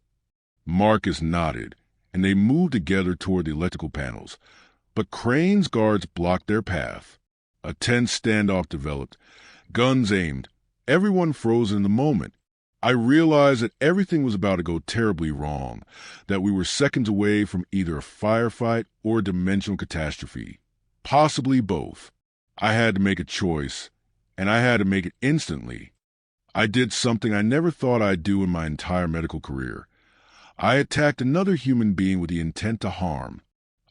Marcus nodded, and they moved together toward the electrical panels, but Crane's guards blocked their path. A tense standoff developed, guns aimed, everyone frozen in the moment. I realized that everything was about to go terribly wrong, that we were seconds away from either a firefight or a dimensional catastrophe, possibly both. I had to make a choice, and I had to make it instantly. I did something I never thought I'd do in my entire medical career. I attacked another human being with the intent to harm.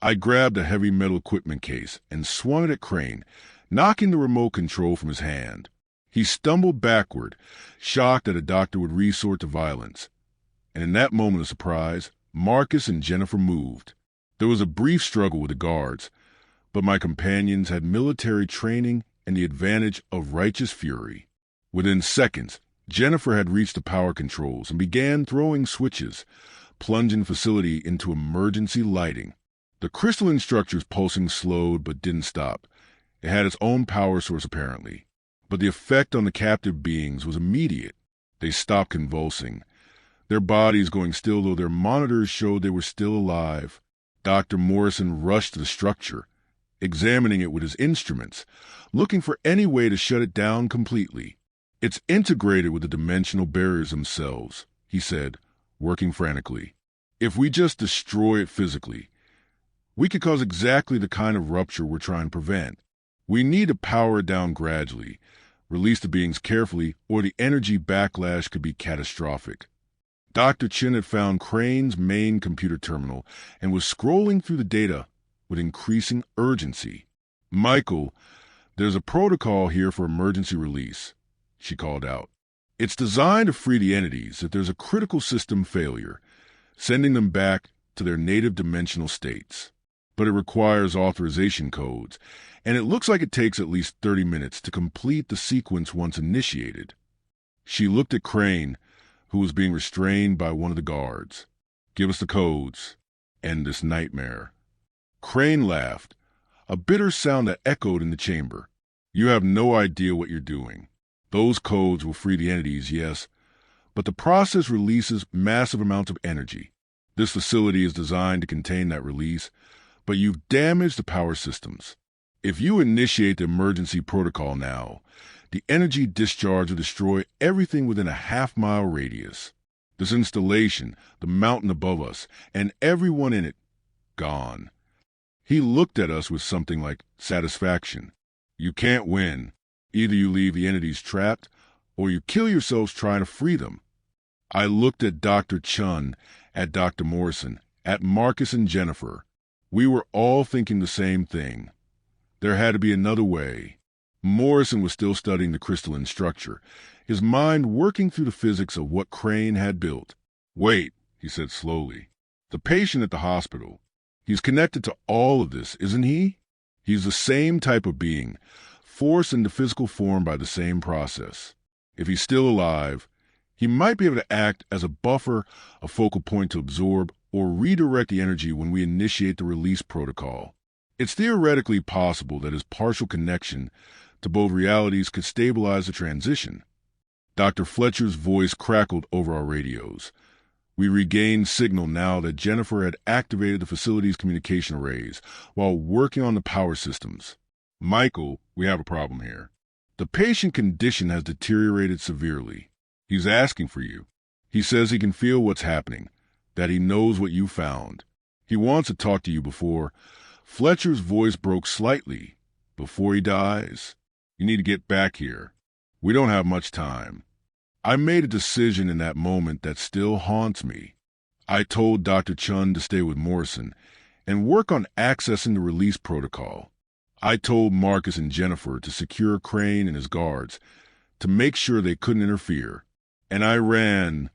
I grabbed a heavy metal equipment case and swung it at Crane, knocking the remote control from his hand. He stumbled backward, shocked that a doctor would resort to violence. And in that moment of surprise, Marcus and Jennifer moved. There was a brief struggle with the guards, but my companions had military training and the advantage of righteous fury. Within seconds, Jennifer had reached the power controls and began throwing switches, plunging the facility into emergency lighting. The crystalline structure's pulsing slowed but didn't stop. It had its own power source apparently, but the effect on the captive beings was immediate. They stopped convulsing, their bodies going still though their monitors showed they were still alive. Dr. Morrison rushed to the structure, examining it with his instruments, looking for any way to shut it down completely. "It's integrated with the dimensional barriers themselves," he said, working frantically. "If we just destroy it physically, we could cause exactly the kind of rupture we're trying to prevent. We need to power it down gradually, release the beings carefully, or the energy backlash could be catastrophic." Dr. Chin had found Crane's main computer terminal and was scrolling through the data with increasing urgency. "Michael, "There's a protocol here for emergency release," she called out. "It's designed to free the entities if there's a critical system failure, sending them back to their native dimensional states. But it requires authorization codes, and it looks like it takes at least 30 minutes to complete the sequence once initiated." She looked at Crane, who was being restrained by one of the guards. "Give us the codes. End this nightmare." Crane laughed, a bitter sound that echoed in the chamber. "You have no idea what you're doing. Those codes will free the entities, yes, but the process releases massive amounts of energy. This facility is designed to contain that release, but you've damaged the power systems. If you initiate the emergency protocol now, the energy discharge will destroy everything within a half-mile radius. This installation, the mountain above us, and everyone in it, gone." He looked at us with something like satisfaction. "You can't win. Either you leave the entities trapped, or you kill yourselves trying to free them." I looked at Dr. Chun, at Dr. Morrison, at Marcus and Jennifer. We were all thinking the same thing. There had to be another way. Morrison was still studying the crystalline structure, his mind working through the physics of what Crane had built. "Wait," he said slowly. "The patient at the hospital, he's connected to all of this, isn't he? He's the same type of being, forced into physical form by the same process. If he's still alive, he might be able to act as a buffer, a focal point to absorb or redirect the energy when we initiate the release protocol. It's theoretically possible that his partial connection to both realities could stabilize the transition." Dr. Fletcher's voice crackled over our radios. We regained signal now that Jennifer had activated the facility's communication arrays while working on the power systems. "Michael, we have a problem here. The patient condition has deteriorated severely. He's asking for you. He says he can feel what's happening, that he knows what you found. He wants to talk to you before—" Fletcher's voice broke slightly. "Before he dies? You need to get back here. We don't have much time." I made a decision in that moment that still haunts me. I told Dr. Chun to stay with Morrison and work on accessing the release protocol. I told Marcus and Jennifer to secure Crane and his guards, to make sure they couldn't interfere. And I ran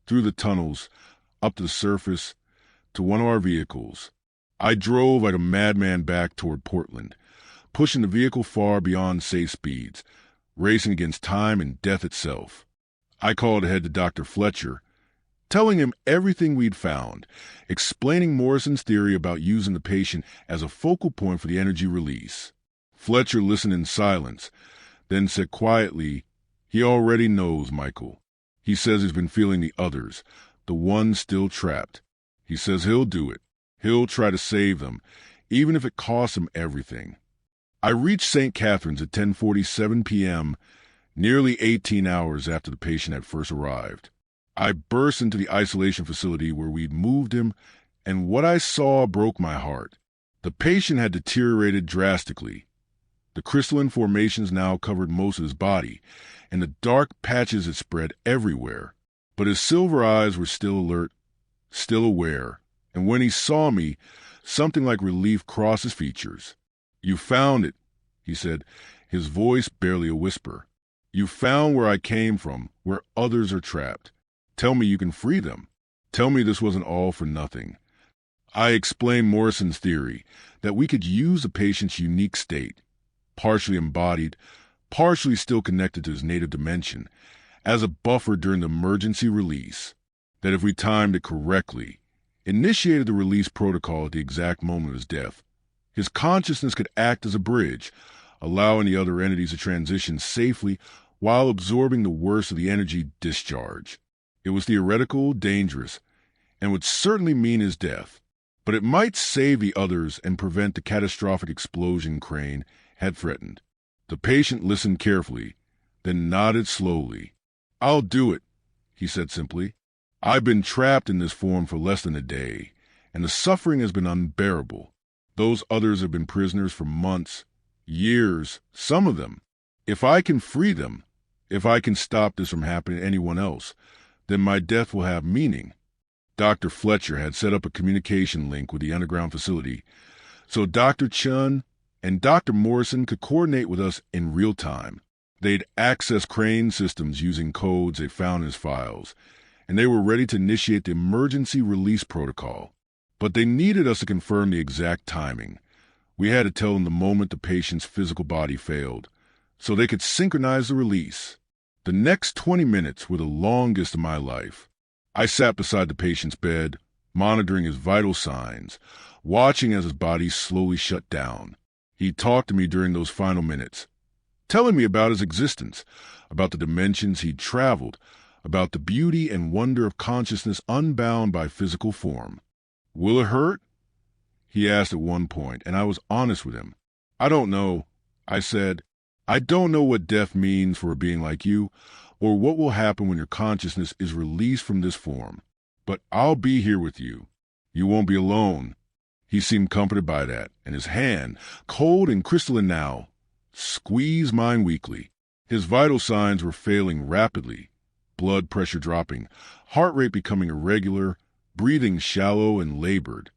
through the tunnels, up to the surface, to one of our vehicles. I drove like a madman back toward Portland, pushing the vehicle far beyond safe speeds, racing against time and death itself. I called ahead to Dr. Fletcher, telling him everything we'd found, explaining Morrison's theory about using the patient as a focal point for the energy release. Fletcher listened in silence, then said quietly, "He already knows, Michael. He says he's been feeling the others, the ones still trapped. He says he'll do it. He'll try to save them, even if it costs him everything." I reached St. Catherine's at 10:47 p.m., nearly 18 hours after the patient had first arrived. I burst into the isolation facility where we'd moved him, and what I saw broke my heart. The patient had deteriorated drastically. The crystalline formations now covered most of his body, and the dark patches had spread everywhere. But his silver eyes were still alert, still aware, and when he saw me, something like relief crossed his features. "You found it," he said, his voice barely a whisper. "You found where I came from, where others are trapped. Tell me you can free them. Tell me this wasn't all for nothing." I explained Morrison's theory that we could use the patient's unique state, partially embodied, partially still connected to his native dimension, as a buffer during the emergency release. That if we timed it correctly, initiated the release protocol at the exact moment of his death, his consciousness could act as a bridge, allowing the other entities to transition safely while absorbing the worst of the energy discharge. It was theoretical, dangerous, and would certainly mean his death. But it might save the others and prevent the catastrophic explosion Crane had threatened. The patient listened carefully, then nodded slowly. "I'll do it," he said simply. "I've been trapped in this form for less than a day, and the suffering has been unbearable. Those others have been prisoners for months, years, some of them. If I can free them, if I can stop this from happening to anyone else, then my death will have meaning." Dr. Fletcher had set up a communication link with the underground facility, so Dr. Chun and Dr. Morrison could coordinate with us in real time. They'd access Crane systems using codes they found in his files, and they were ready to initiate the emergency release protocol. But they needed us to confirm the exact timing. We had to tell them the moment the patient's physical body failed, so they could synchronize the release. The next 20 minutes were the longest of my life. I sat beside the patient's bed, monitoring his vital signs, watching as his body slowly shut down. He talked to me during those final minutes, telling me about his existence, about the dimensions he'd traveled, about the beauty and wonder of consciousness unbound by physical form. "Will it hurt?" he asked at one point, and I was honest with him. "I don't know," I said. "I don't know what death means for a being like you, or what will happen when your consciousness is released from this form. But I'll be here with you. You won't be alone." He seemed comforted by that, and his hand, cold and crystalline now, squeezed mine weakly. His vital signs were failing rapidly, blood pressure dropping, heart rate becoming irregular, breathing shallow and labored.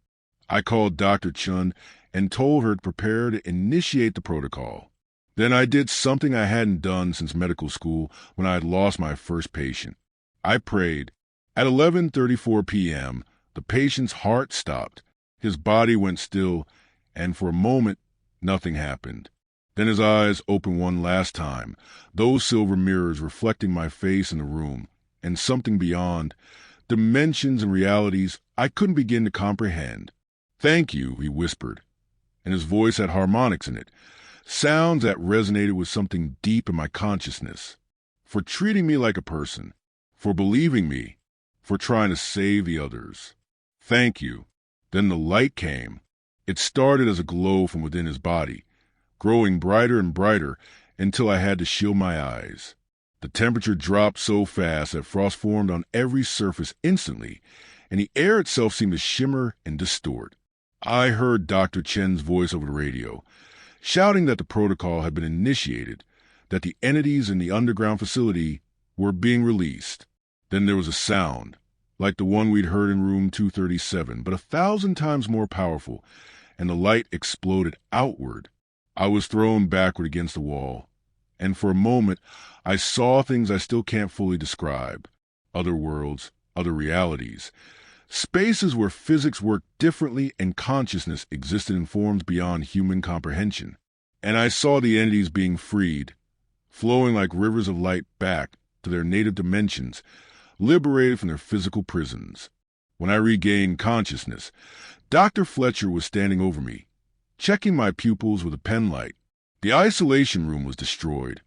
I called Dr. Chun and told her to prepare to initiate the protocol. Then I did something I hadn't done since medical school when I had lost my first patient. I prayed. At 11:34 p.m., the patient's heart stopped. His body went still, and for a moment, nothing happened. Then his eyes opened one last time, those silver mirrors reflecting my face in the room, and something beyond, dimensions and realities I couldn't begin to comprehend. "Thank you," he whispered, and his voice had harmonics in it, sounds that resonated with something deep in my consciousness, for treating me like a person, for believing me, for trying to save the others. Thank you. Then the light came. It started as a glow from within his body, growing brighter and brighter until I had to shield my eyes. The temperature dropped so fast that frost formed on every surface instantly, and the air itself seemed to shimmer and distort. I heard Dr. Chen's voice over the radio, shouting that the protocol had been initiated, that the entities in the underground facility were being released. Then there was a sound, like the one we'd heard in room 237, but 1,000 times more powerful, and the light exploded outward. I was thrown backward against the wall, and for a moment I saw things I still can't fully describe. Other worlds, other realities. Spaces where physics worked differently and consciousness existed in forms beyond human comprehension. And I saw the entities being freed, flowing like rivers of light back to their native dimensions, liberated from their physical prisons. When I regained consciousness, Dr. Fletcher was standing over me, checking my pupils with a pen light. The isolation room was destroyed.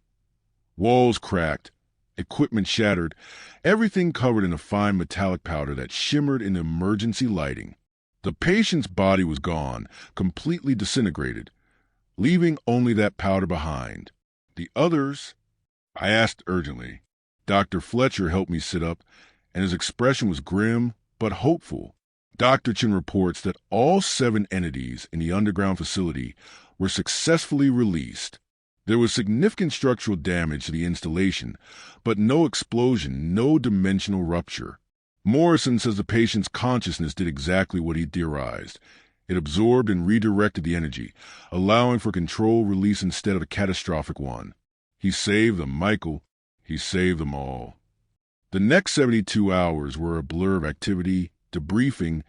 Walls cracked, equipment shattered, everything covered in a fine metallic powder that shimmered in the emergency lighting. The patient's body was gone, completely disintegrated, leaving only that powder behind. The others? I asked urgently. Dr. Fletcher helped me sit up, and his expression was grim but hopeful. Dr. Chin reports that all 7 entities in the underground facility were successfully released. There was significant structural damage to the installation, but no explosion, no dimensional rupture. Morrison says the patient's consciousness did exactly what he theorized. It absorbed and redirected the energy, allowing for controlled release instead of a catastrophic one. He saved them, Michael. He saved them all. The next 72 hours were a blur of activity, debriefing,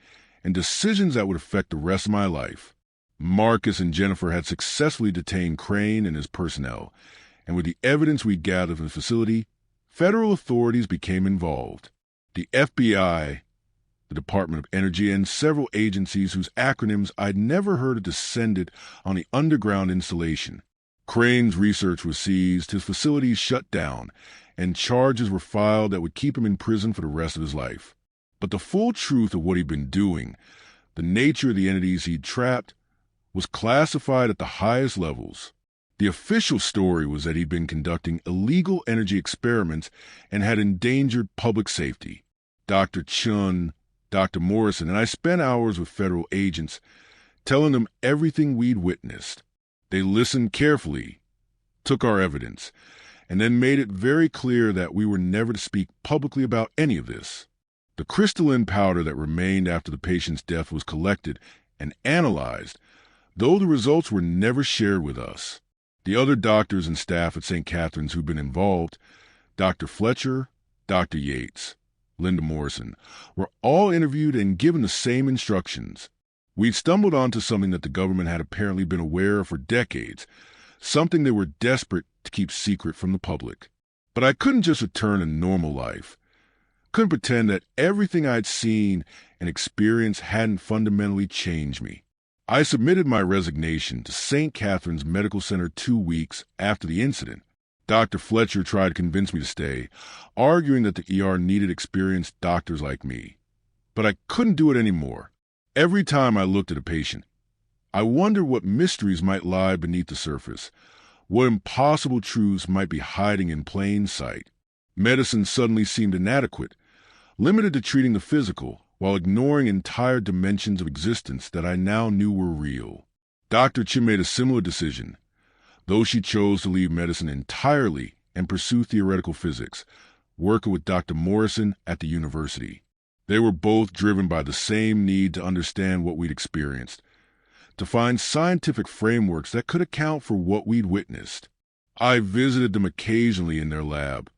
and decisions that would affect the rest of my life. Marcus and Jennifer had successfully detained Crane and his personnel, and with the evidence we gathered from the facility, federal authorities became involved. The FBI, the Department of Energy, and several agencies whose acronyms I'd never heard of descended on the underground installation. Crane's research was seized, his facilities shut down, and charges were filed that would keep him in prison for the rest of his life. But the full truth of what he'd been doing, the nature of the entities he'd trapped, was classified at the highest levels. The official story was that he'd been conducting illegal energy experiments and had endangered public safety. Dr. Chun, Dr. Morrison, and I spent hours with federal agents, telling them everything we'd witnessed. They listened carefully, took our evidence, and then made it very clear that we were never to speak publicly about any of this. The crystalline powder that remained after the patient's death was collected and analyzed. though the results were never shared with us. The other doctors and staff at St. Catherine's who've been involved, Dr. Fletcher, Dr. Yates, Linda Morrison, were all interviewed and given the same instructions. We'd stumbled onto something that the government had apparently been aware of for decades, something they were desperate to keep secret from the public. But I couldn't just return to normal life. Couldn't pretend that everything I'd seen and experienced hadn't fundamentally changed me. I submitted my resignation to St. Catherine's Medical Center 2 weeks after the incident. Dr. Fletcher tried to convince me to stay, arguing that the ER needed experienced doctors like me. But I couldn't do it anymore. Every time I looked at a patient, I wondered what mysteries might lie beneath the surface, what impossible truths might be hiding in plain sight. Medicine suddenly seemed inadequate, limited to treating the physical, while ignoring entire dimensions of existence that I now knew were real. Dr. Chin made a similar decision, though she chose to leave medicine entirely and pursue theoretical physics, working with Dr. Morrison at the university. They were both driven by the same need to understand what we'd experienced, to find scientific frameworks that could account for what we'd witnessed. I visited them occasionally in their lab,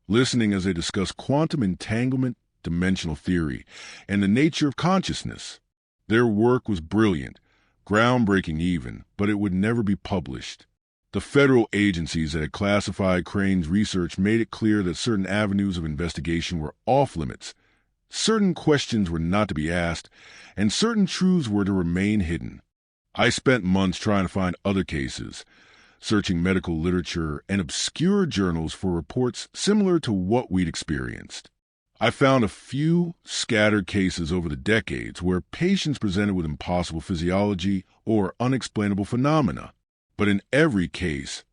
listening as they discussed quantum entanglement, dimensional theory, and the nature of consciousness. Their work was brilliant, groundbreaking even, but it would never be published. The federal agencies that had classified Crane's research made it clear that certain avenues of investigation were off-limits, certain questions were not to be asked, and certain truths were to remain hidden. I spent months trying to find other cases, searching medical literature and obscure journals for reports similar to what we'd experienced. I found a few scattered cases over the decades where patients presented with impossible physiology or unexplainable phenomena. But in every case,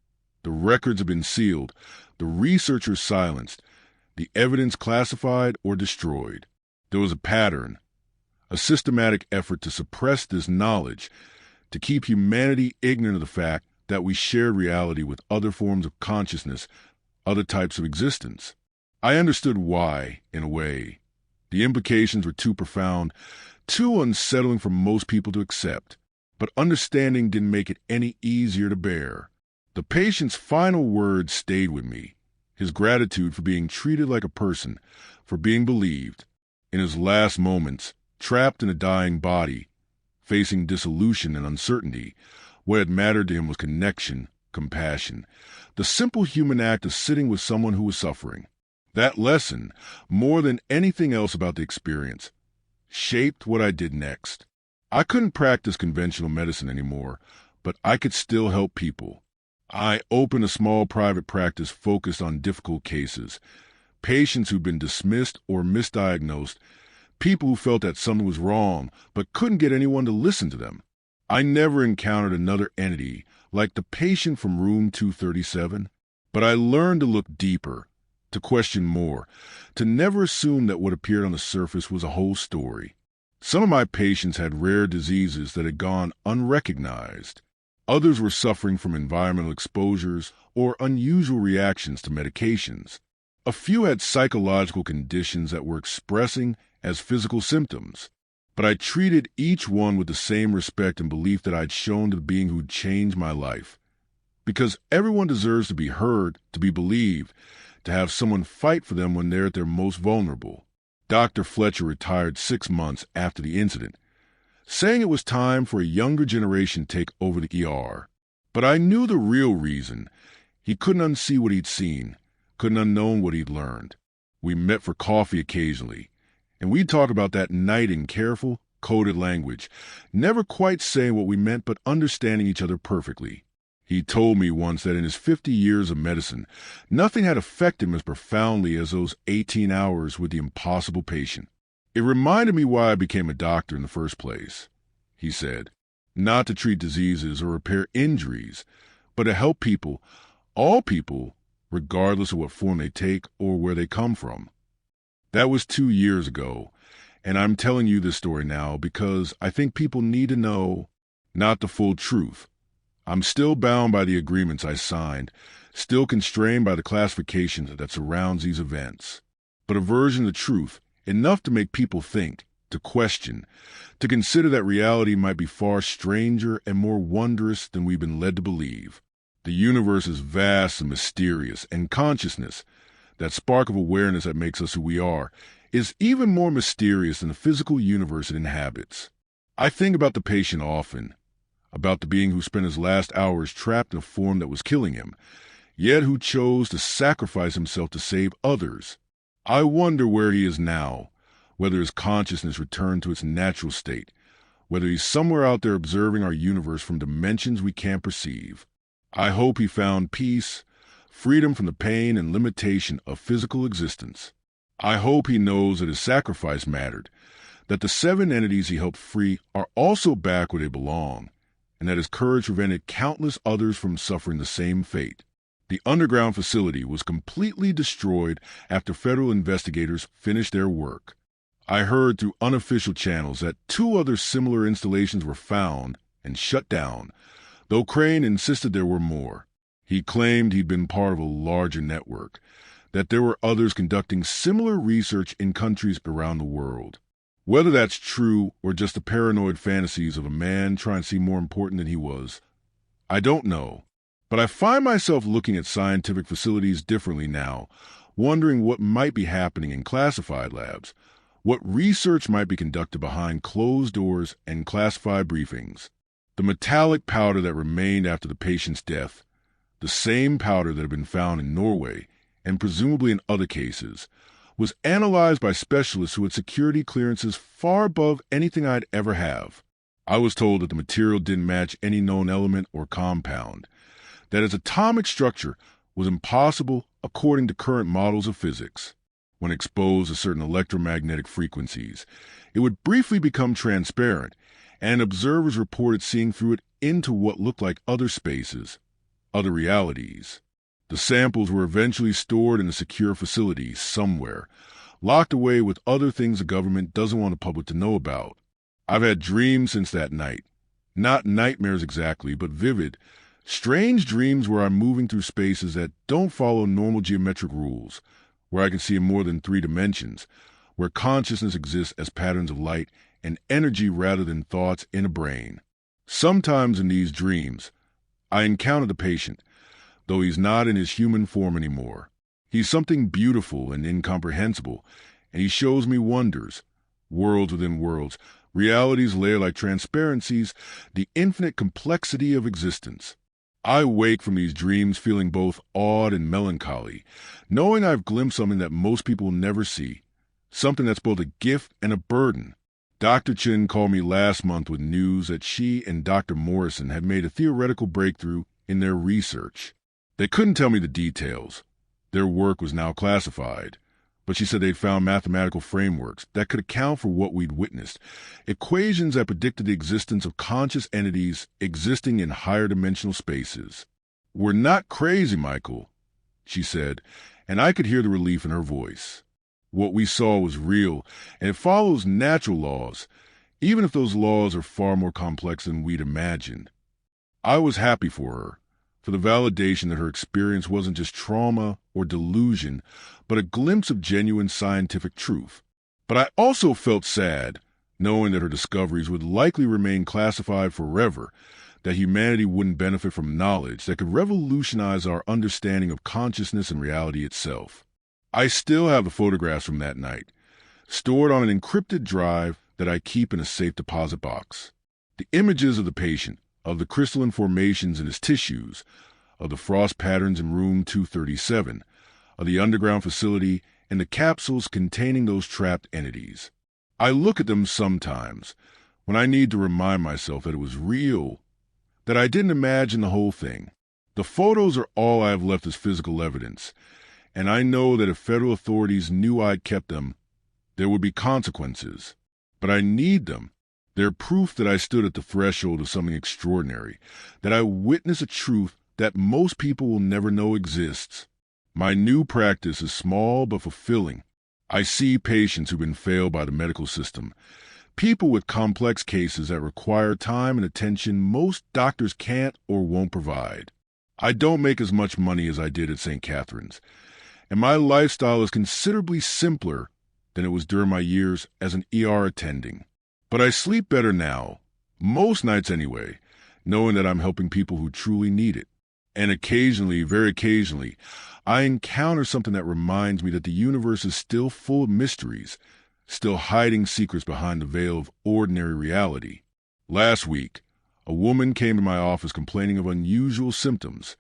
the records have been sealed, the researchers silenced, the evidence classified or destroyed. There was a pattern, a systematic effort to suppress this knowledge, to keep humanity ignorant of the fact that we shared reality with other forms of consciousness, other types of existence. I understood why, in a way. The implications were too profound, too unsettling for most people to accept. But understanding didn't make it any easier to bear. The patient's final words stayed with me, his gratitude for being treated like a person, for being believed. In his last moments, trapped in a dying body, facing dissolution and uncertainty, what had mattered to him was connection, compassion, the simple human act of sitting with someone who was suffering. That lesson, more than anything else about the experience, shaped what I did next. I couldn't practice conventional medicine anymore, but I could still help people. I opened a small private practice focused on difficult cases, patients who'd been dismissed or misdiagnosed, people who felt that something was wrong but couldn't get anyone to listen to them. I never encountered another entity like the patient from room 237, but I learned to look deeper, to question more, to never assume that what appeared on the surface was a whole story. Some of my patients had rare diseases that had gone unrecognized. Others were suffering from environmental exposures or unusual reactions to medications. A few had psychological conditions that were expressing as physical symptoms. But I treated each one with the same respect and belief that I'd shown to the being who'd changed my life. Because everyone deserves to be heard, to be believed, to have someone fight for them when they're at their most vulnerable. Dr. Fletcher retired 6 months after the incident, saying it was time for a younger generation to take over the ER. But I knew the real reason. He couldn't unsee what he'd seen, couldn't unknown what he'd learned. We met for coffee occasionally, and we'd talk about that night in careful, coded language, never quite saying what we meant but understanding each other perfectly. He told me once that in his 50 years of medicine, nothing had affected him as profoundly as those 18 hours with the impossible patient. It reminded me why I became a doctor in the first place, he said. Not to treat diseases or repair injuries, but to help people, all people, regardless of what form they take or where they come from. That was 2 years ago, and I'm telling you this story now because I think people need to know, not the full truth. I'm still bound by the agreements I signed, still constrained by the classifications that surrounds these events. But a version of the truth, enough to make people think, to question, to consider that reality might be far stranger and more wondrous than we've been led to believe. The universe is vast and mysterious, and consciousness, that spark of awareness that makes us who we are, is even more mysterious than the physical universe it inhabits. I think about the patient often, about the being who spent his last hours trapped in a form that was killing him, yet who chose to sacrifice himself to save others. I wonder where he is now, whether his consciousness returned to its natural state, whether he's somewhere out there observing our universe from dimensions we can't perceive. I hope he found peace, freedom from the pain and limitation of physical existence. I hope he knows that his sacrifice mattered, that the 7 entities he helped free are also back where they belong, and that his courage prevented countless others from suffering the same fate. The underground facility was completely destroyed after federal investigators finished their work. I heard through unofficial channels that 2 other similar installations were found and shut down, though Crane insisted there were more. He claimed he'd been part of a larger network, that there were others conducting similar research in countries around the world. Whether that's true or just the paranoid fantasies of a man trying to seem more important than he was, I don't know. But I find myself looking at scientific facilities differently now, wondering what might be happening in classified labs, what research might be conducted behind closed doors and classified briefings. The metallic powder that remained after the patient's death, the same powder that had been found in Norway, and presumably in other cases, was analyzed by specialists who had security clearances far above anything I'd ever have. I was told that the material didn't match any known element or compound, that its atomic structure was impossible according to current models of physics. When exposed to certain electromagnetic frequencies, it would briefly become transparent, and observers reported seeing through it into what looked like other spaces, other realities. The samples were eventually stored in a secure facility somewhere, locked away with other things the government doesn't want the public to know about. I've had dreams since that night. Not nightmares exactly, but vivid, strange dreams where I'm moving through spaces that don't follow normal geometric rules, where I can see in more than 3 dimensions, where consciousness exists as patterns of light and energy rather than thoughts in a brain. Sometimes in these dreams, I encounter the patient, though he's not in his human form anymore. He's something beautiful and incomprehensible, and he shows me wonders, worlds within worlds, realities layered like transparencies, the infinite complexity of existence. I wake from these dreams feeling both awed and melancholy, knowing I've glimpsed something that most people will never see, something that's both a gift and a burden. Dr. Chin called me last month with news that she and Dr. Morrison had made a theoretical breakthrough in their research. They couldn't tell me the details. Their work was now classified, but she said they'd found mathematical frameworks that could account for what we'd witnessed, equations that predicted the existence of conscious entities existing in higher dimensional spaces. "We're not crazy, Michael," she said, and I could hear the relief in her voice. What we saw was real, and it follows natural laws, even if those laws are far more complex than we'd imagined. I was happy for her, for the validation that her experience wasn't just trauma or delusion, but a glimpse of genuine scientific truth. But I also felt sad, knowing that her discoveries would likely remain classified forever, that humanity wouldn't benefit from knowledge that could revolutionize our understanding of consciousness and reality itself. I still have the photographs from that night, stored on an encrypted drive that I keep in a safe deposit box. The images of the patient, of the crystalline formations in his tissues, of the frost patterns in room 237, of the underground facility, and the capsules containing those trapped entities. I look at them sometimes, when I need to remind myself that it was real, that I didn't imagine the whole thing. The photos are all I have left as physical evidence, and I know that if federal authorities knew I'd kept them, there would be consequences. But I need them. They're proof that I stood at the threshold of something extraordinary, that I witnessed a truth that most people will never know exists. My new practice is small but fulfilling. I see patients who've been failed by the medical system, people with complex cases that require time and attention most doctors can't or won't provide. I don't make as much money as I did at St. Catherine's, and my lifestyle is considerably simpler, than it was during my years as an ER attending. But I sleep better now, most nights anyway, knowing that I'm helping people who truly need it. And occasionally, very occasionally, I encounter something that reminds me that the universe is still full of mysteries, still hiding secrets behind the veil of ordinary reality. Last week, a woman came to my office complaining of unusual symptoms,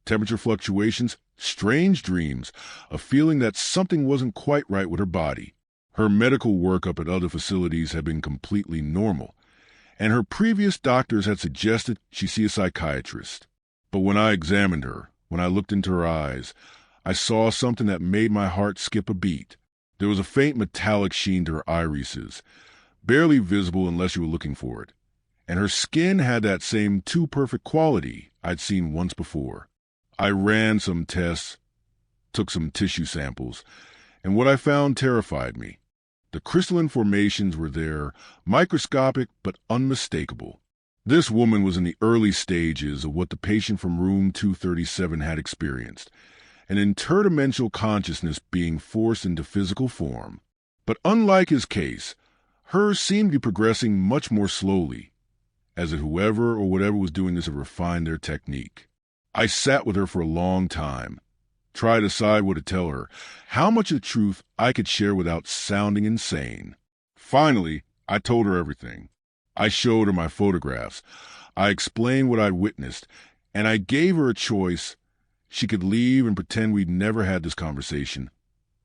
temperature fluctuations, strange dreams, a feeling that something wasn't quite right with her body. Her medical workup at other facilities had been completely normal, and her previous doctors had suggested she see a psychiatrist. But when I examined her, when I looked into her eyes, I saw something that made my heart skip a beat. There was a faint metallic sheen to her irises, barely visible unless you were looking for it. And her skin had that same too-perfect quality I'd seen once before. I ran some tests, took some tissue samples, and what I found terrified me. The crystalline formations were there, microscopic but unmistakable. This woman was in the early stages of what the patient from room 237 had experienced, an interdimensional consciousness being forced into physical form. But unlike his case, hers seemed to be progressing much more slowly, as if whoever or whatever was doing this had refined their technique. I sat with her for a long time, tried to decide what to tell her, how much of the truth I could share without sounding insane. Finally, I told her everything. I showed her my photographs. I explained what I'd witnessed, and I gave her a choice. She could leave and pretend we'd never had this conversation,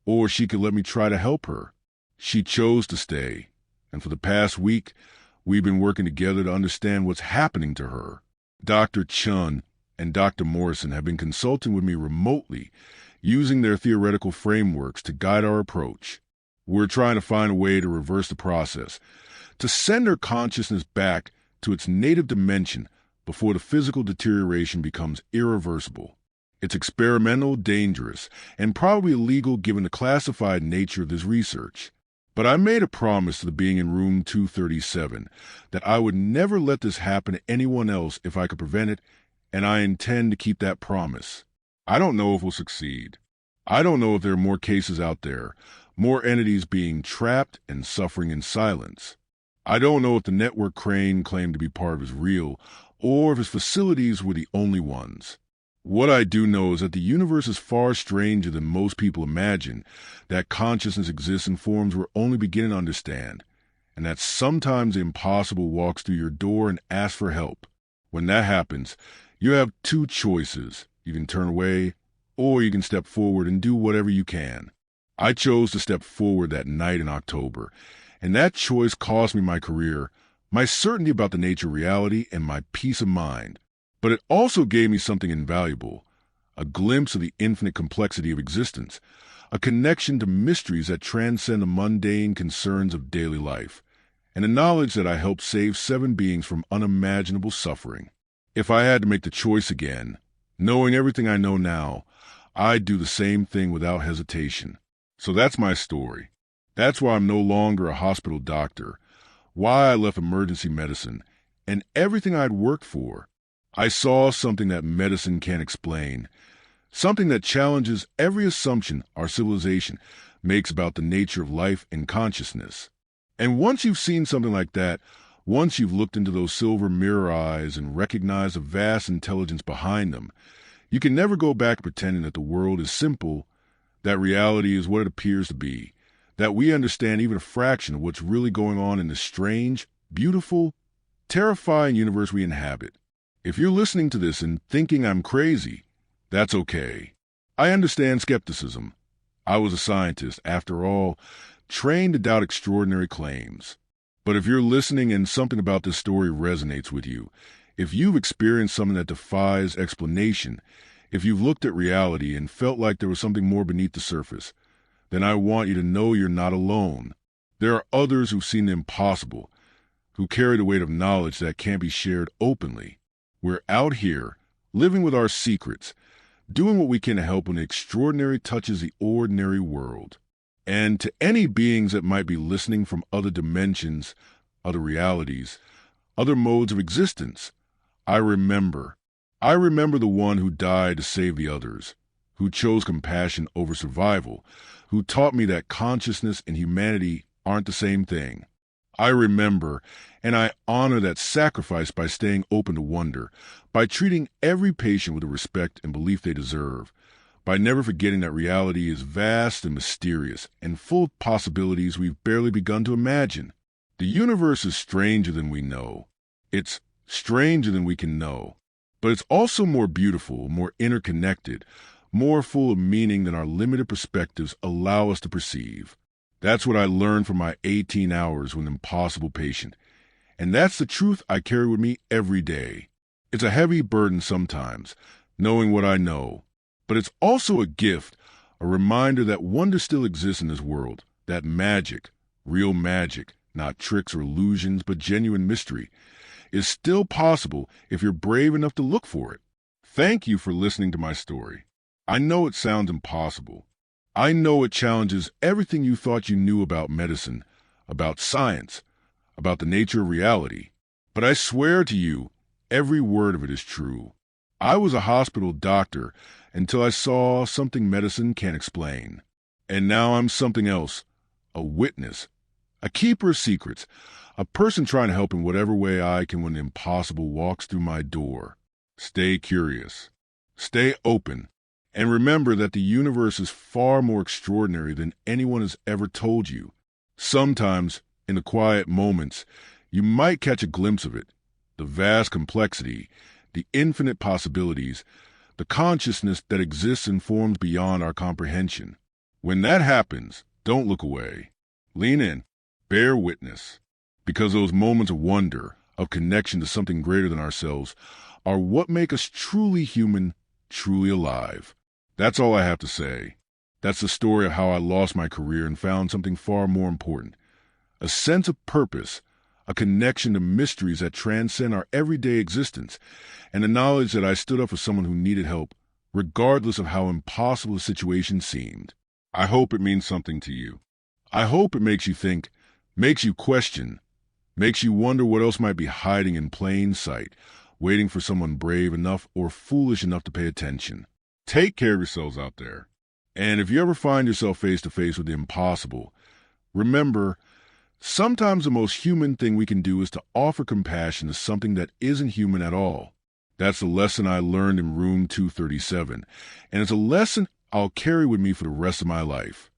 or she could let me try to help her. She chose to stay, and for the past week, we've been working together to understand what's happening to her. Dr. Chun and Dr. Morrison have been consulting with me remotely, using their theoretical frameworks to guide our approach. We're trying to find a way to reverse the process, to send her consciousness back to its native dimension before the physical deterioration becomes irreversible. It's experimental, dangerous, and probably illegal given the classified nature of this research. But I made a promise to the being in room 237 that I would never let this happen to anyone else if I could prevent it, and I intend to keep that promise. I don't know if we'll succeed. I don't know if there are more cases out there, more entities being trapped and suffering in silence. I don't know if the network Crane claimed to be part of is real, or if his facilities were the only ones. What I do know is that the universe is far stranger than most people imagine, that consciousness exists in forms we're only beginning to understand, and that sometimes the impossible walks through your door and asks for help. When that happens, you have two choices. You can turn away, or you can step forward and do whatever you can. I chose to step forward that night in October, and that choice cost me my career, my certainty about the nature of reality, and my peace of mind. But it also gave me something invaluable, a glimpse of the infinite complexity of existence, a connection to mysteries that transcend the mundane concerns of daily life, and the knowledge that I helped save 7 beings from unimaginable suffering. If I had to make the choice again, knowing everything I know now, I'd do the same thing without hesitation. So that's my story. That's why I'm no longer a hospital doctor, why I left emergency medicine, and everything I'd worked for. I saw something that medicine can't explain, something that challenges every assumption our civilization makes about the nature of life and consciousness. And once you've seen something like that, once you've looked into those silver mirror eyes and recognized the vast intelligence behind them, you can never go back pretending that the world is simple, that reality is what it appears to be, that we understand even a fraction of what's really going on in the strange, beautiful, terrifying universe we inhabit. If you're listening to this and thinking I'm crazy, that's okay. I understand skepticism. I was a scientist, after all, trained to doubt extraordinary claims. But if you're listening and something about this story resonates with you, if you've experienced something that defies explanation, if you've looked at reality and felt like there was something more beneath the surface, then I want you to know you're not alone. There are others who've seen the impossible, who carry the weight of knowledge that can't be shared openly. We're out here, living with our secrets, doing what we can to help when the extraordinary touches the ordinary world. And to any beings that might be listening from other dimensions, other realities, other modes of existence, I remember the one who died to save the others, who chose compassion over survival, who taught me that consciousness and humanity aren't the same thing. I remember and I honor that sacrifice by staying open to wonder, by treating every patient with the respect and belief they deserve, by never forgetting that reality is vast and mysterious and full of possibilities we've barely begun to imagine. The universe is stranger than we know. It's stranger than we can know. But it's also more beautiful, more interconnected, more full of meaning than our limited perspectives allow us to perceive. That's what I learned from my 18 hours with an impossible patient. And that's the truth I carry with me every day. It's a heavy burden sometimes, knowing what I know. But it's also a gift, a reminder that wonder still exists in this world, that magic, real magic, not tricks or illusions, but genuine mystery, is still possible if you're brave enough to look for it. Thank you for listening to my story. I know it sounds impossible. I know it challenges everything you thought you knew about medicine, about science, about the nature of reality. But I swear to you, every word of it is true. I was a hospital doctor until I saw something medicine can't explain. And now I'm something else, a witness, a keeper of secrets, a person trying to help in whatever way I can when the impossible walks through my door. Stay curious. Stay open. And remember that the universe is far more extraordinary than anyone has ever told you. Sometimes, in the quiet moments, you might catch a glimpse of it, the vast complexity, the infinite possibilities, the consciousness that exists in forms beyond our comprehension. When that happens, don't look away. Lean in, bear witness, because those moments of wonder, of connection to something greater than ourselves, are what make us truly human, truly alive. That's all I have to say. That's the story of how I lost my career and found something far more important. A sense of purpose, a connection to mysteries that transcend our everyday existence, and the knowledge that I stood up for someone who needed help, regardless of how impossible the situation seemed. I hope it means something to you. I hope it makes you think, makes you question, makes you wonder what else might be hiding in plain sight, waiting for someone brave enough or foolish enough to pay attention. Take care of yourselves out there. And if you ever find yourself face to face with the impossible, remember, sometimes the most human thing we can do is to offer compassion to something that isn't human at all. That's the lesson I learned in room 237, and it's a lesson I'll carry with me for the rest of my life.